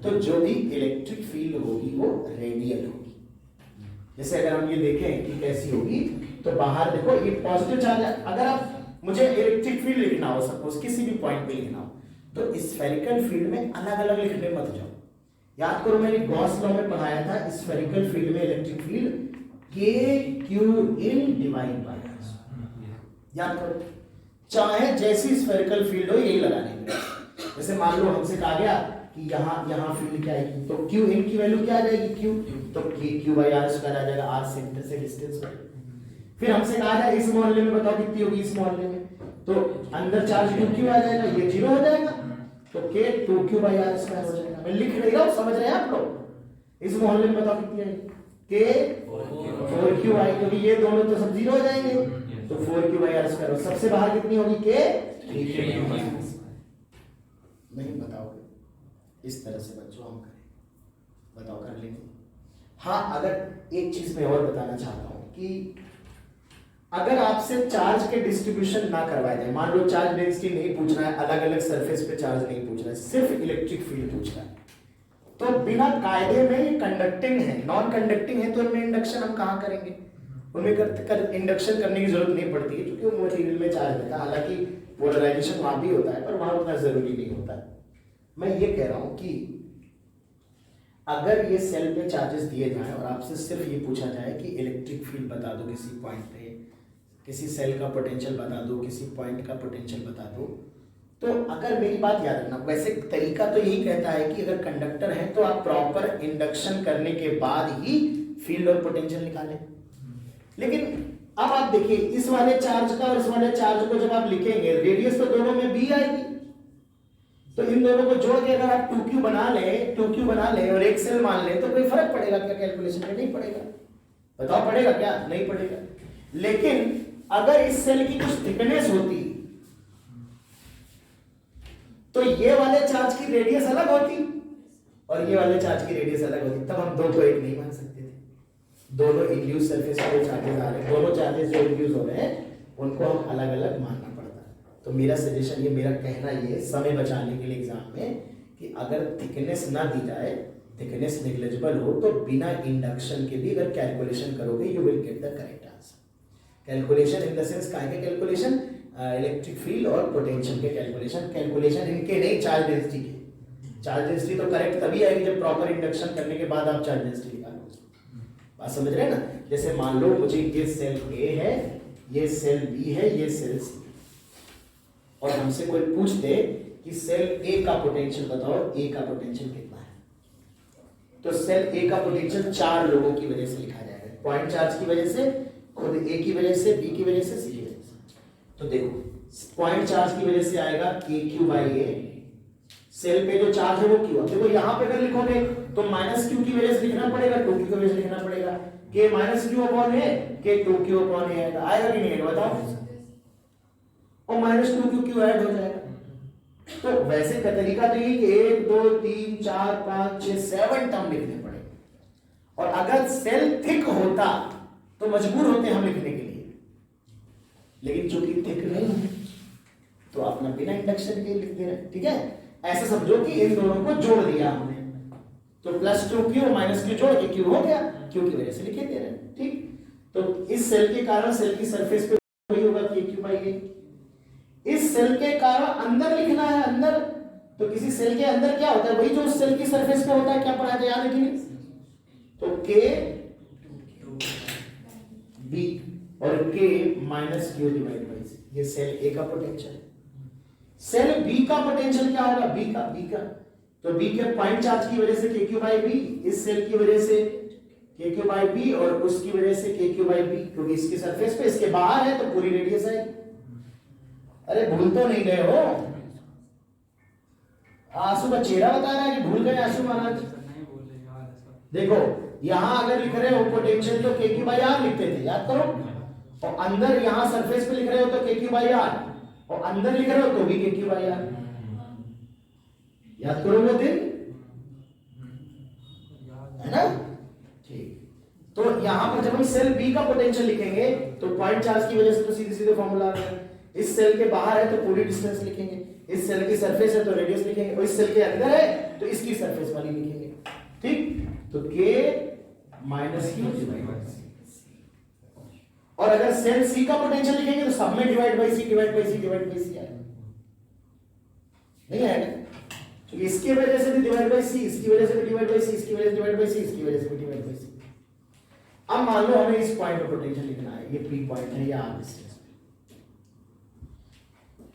तो जो भी इलेक्ट्रिक फील्ड होगी वो रेडियल होगी। जैसे अगर हम ये देखें कि कैसी होगी, तो बाहर देखो ये पॉजिटिव चार्ज है। अगर आप मुझे इलेक्ट्रिक फील्ड लिखना हो, सपोज किसी भी पॉइंट पे लिखना हो, तो स्फेरिकल फील्ड में अलग अलग लिखने मत जाओ। याद करो मैंने गॉस लॉ में पढ़ाया था, स्फेरिकल फील्ड में electric field k q in divide by r। याद करो, चाहे जैसी स्फेरिकल फील्ड हो यही लगाने की। जैसे मान लो हमसे कहा गया कि यहाँ फील्ड क्या आएगी, तो q in की वैल्यू क्या आ जाएगी q, तो k q by r square आ जाएगा, r सेंटर से डिस्टेंस है। फिर हमसे कहा जाए इस मोहल्ले में बताओ कितनी होगी इस मोहल्ले में, तो अंदर चार्ज q आ जाएगा, ये 0 हो जाएगा, तो k 2q by r square हो जाएगा। मैं लिख रही हूं, समझ रहे हैं आप लोग। इस मोहल्ले में बताओ कितनी आएगी, k 4q आई, क्योंकि ये दोनों तो सब 0 हो जाएंगे, तो 4q by r स्क्वायर। सबसे बाहर कितनी होगी k 3q by r। नहीं बताओगे, इस तरह से बच्चों हम करें, बताओ कर लेंगे। हाँ, अगर एक चीज मैं और बताना चाहता हूं कि अगर आपसे चार्ज के डिस्ट्रीब्यूशन ना करवाए जाए, मान लो चार्ज डेंसिटी नहीं पूछना है, अलग अलग सरफेस पे चार्ज नहीं पूछना है, सिर्फ इलेक्ट्रिक फील्ड पूछना है, तो बिना कायदे में ये कंडक्टिंग है, नॉन कंडक्टिंग है, तो इनमें इंडक्शन हम कहाँ करेंगे? उनमें इंडक्शन करने की जरूरत नहीं पड़ती है, क्योंकि वो मटेरियल में चार्ज रहता है। हालांकि पोलराइजेशन वहां भी होता है, पर वहां उतना जरूरी नहीं होता है। मैं ये कह रहा हूं कि अगर ये सेल पे चार्जेस दिए जाएं और आपसे सिर्फ ये पूछा जाए कि इलेक्ट्रिक फील्ड बता दो किसी पॉइंट पे, किसी सेल का पोटेंशियल बता दो, किसी पॉइंट का पोटेंशियल बता दो, तो अगर मेरी बात याद रखना, वैसे तरीका तो यही कहता है कि अगर कंडक्टर है तो आप प्रॉपर इंडक्शन करने के बाद ही फील्ड और पोटेंशियल निकालें। लेकिन अब आप देखिए, इस वाले चार्ज का और इस वाले चार्ज को जब आप लिखेंगे, रेडियस तो दोनों में b आएगी, तो इन दोनों को जोड़ के अगर आप 2q बना ले और एक सेल मान ले, तो कोई फर्क पड़ेगा क्या कैलकुलेशन में? नहीं पड़ेगा। बताओ पड़ेगा क्या? नहीं पड़ेगा। लेकिन अगर इस सेल की कुछ थिकनेस होती तो ये वाले चार्ज की रेडियस अलग होती और ये वाले चार्ज की रेडियस अलग होती, तब हम दो को एक नहीं मान सकते थे। दोनों इंड्यूस सरफेस पे चार्जेस आ रहे हैं, दोनों चार्जेस जो इंड्यूस हो रहे हैं उनको हम अलग अलग मानना पड़ता है। तो मेरा सजेशन ये, मेरा कहना ये, समय बचाने के लिए एग्जाम में, कि अगर थिकनेस ना दी जाए, थिकनेस नेग्लिजिबल हो, तो बिना इंडक्शन के भी अगर कैलकुलेशन करोगे you will get the correct answer. Calculation in the sense काय के कैलकुलेशन, इलेक्ट्रिक फील्ड और पोटेंशियल के कैलकुलेशन इनके नहीं, चार्ज डेंसिटी के। चार्ज डेंसिटी तो करेक्ट तभी आएगी जब प्रॉपर इंडक्शन करने के बाद आप चार्ज डेंसिटी निकालोगे। बात समझ रहे हैं ना? जैसे मान लो मुझे ये सेल A है, ये सेल B है, ये सेल C, और हमसे कोई पूछ दे कि सेल A का पोटेंशियल बताओ, A का पोटेंशियल कितना है, तो सेल A का पोटेंशियल 4 लोगों की वजह से लिखा जाएगा। पॉइंट चार्ज की वजह से, खुद A की वजह से, B की वजह से, C की वजह से। तो देखो, पॉइंट चार्ज की वजह से आएगा KQ by A, सेल पे जो चार्ज है वो Q। देखो यहाँ पे अगर लिखोगे तो -Q की वजह से लिखना पड़ेगा, 2Q की वजह से लिखना पड़ेगा, K -Q upon A, K 2Q upon A आएगा। आएगा कि नहीं आएगा बताओ? और -2Q Q ऐड हो जाएगा। तो वैसे का तरीका तो ये कि 1 2 3 4 5 6 7 टर्म लिखने पड़ेंगे, और अगर सेल थिक होता तो मजबूर होते हम लिखने के लिए, लेकिन चूंकि थिक नहीं है तो अपना बिना इंडक्शन के लिख दे रहे। ठीक है, ऐसा समझो कि इन दोनों को जोड़ दिया हमने, तो +2Q और -Q जोड़ के Q हो गया, Q की वजह से लिखे दे रहे हैं। ठीक, तो इस सेल के कारण सेल की सरफेस पे वही होगा KQ by A। इस सेल के कारण अंदर लिखना है, अंदर, तो किसी सेल के अंदर क्या होता है, वही जो उस सेल की सरफेस पे होता है। क्या पढ़ा था याद है कि नहीं? तो K B और K -Q divide by C, ये सेल A का पोटेंशियल है। सेल B का पोटेंशियल क्या होगा? B का, तो B के पॉइंट चार्ज की वजह से KQ by B, इस सेल की वजह से KQ by B और उसकी वजह से KQ by B, क्योंकि इसकी सरफेस पे, इसके बाहर है तो पूरी रेडियस आएगी। अरे भूल तो नहीं गए हो? आंसू का चेहरा बता रहा है कि भूल गए आंसू महाराज। देखो यहां अगर लिख रहे हो पोटेंशियल तो KQ by R लिखते थे, याद करो, और अंदर यहां सरफेस पे लिख रहे हो तो KQ by R, और अंदर लिख रहे हो तो भी KQ by R। याद करो वो दिन, है ना? ठीक, तो यहां पर जब हम सेल B का पोटेंशियल लिखेंगे तो पॉइंट चार्ज की वजह से तो सीधे सीधे फॉर्मूला आ गया। इस सेल के बाहर है तो पूरी डिस्टेंस लिखेंगे, इस सेल की सरफेस है तो रेडियस लिखेंगे, और इस सेल के अंदर है तो इसकी सरफेस वाली लिखेंगे। ठीक, तो K minus Q divide by C। और अगर सेल C का पोटेंशियल लिखेंगे तो सब में divide by C divide by C divide by C आएगा, नहीं आएगा? तो इसकी वजह से भी डिवाइड बाय C, इसकी वजह से भी डिवाइड बाय C, इसकी वजह से डिवाइड बाय C, इसकी वजह से भी डिवाइड बाय C। अब मान लो हमें इस पॉइंट पर पोटेंशियल लिखना है, ये P पॉइंट है, या R डिस्टेंस,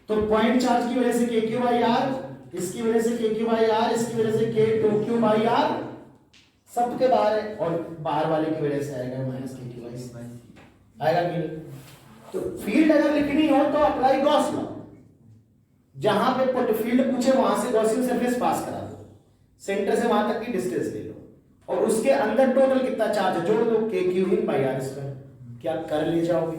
तो पॉइंट चार्ज की वजह से KQ बाई R, इसकी वजह से KQ बाई R, इसकी वजह से K2Q बाई R, सबके बाहर है, और बाहर वाले की वजह से आएगा माइनस KQ बाई C, आएगा कि नहीं? तो फील्ड अगर लिखनी हो तो अप्लाई गॉस लॉ, जहां पे फील्ड पूछे वहां से गॉसियन सरफेस पास करा दो, सेंटर से वहां तक की डिस्टेंस ले लो, और उसके अंदर टोटल कितना चार्ज है जोड़ दो, KQ in by R square, क्या कर ले जाओगे?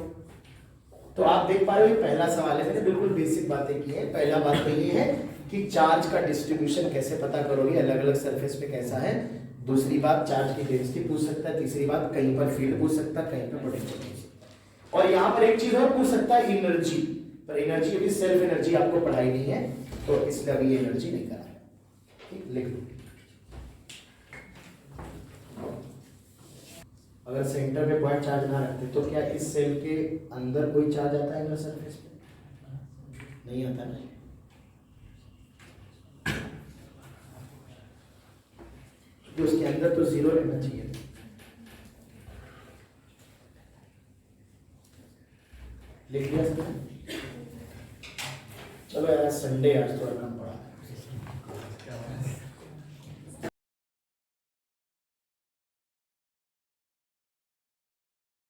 तो आप देख पा रहे हो, पहला सवाल है, मैंने बिल्कुल बेसिक बातें की है। पहला बात तो ये है कि चार्ज का डिस्ट्रीब्यूशन कैसे पता करोगे, अलग अलग सरफेस पे कैसा है। दूसरी बात, चार्ज की डेंसिटी पूछ सकता है। तीसरी बात, कहीं पर फील्ड पूछ सकता है, कहीं पर पोटेंशियल पूछ सकता है। और यहाँ पर एक चीज और पूछ सकता है, एनर्जी, पर एनर्जी अभी सेल्फ एनर्जी आपको पढ़ाई नहीं है, तो इसलिए अभी एनर्जी नहीं करा है। ठीक, लिख लो। अगर सेंटर पे पॉइंट चार्ज ना रखते तो क्या इस सेल के अंदर कोई चार्ज आता है इनर सरफेस पे? नहीं आता ना, क्योंकि उसके अंदर तो जीरो रहना चाहिए। लिख दिया सर? चलो यार, संडे आज थोड़ा कम पड़ा।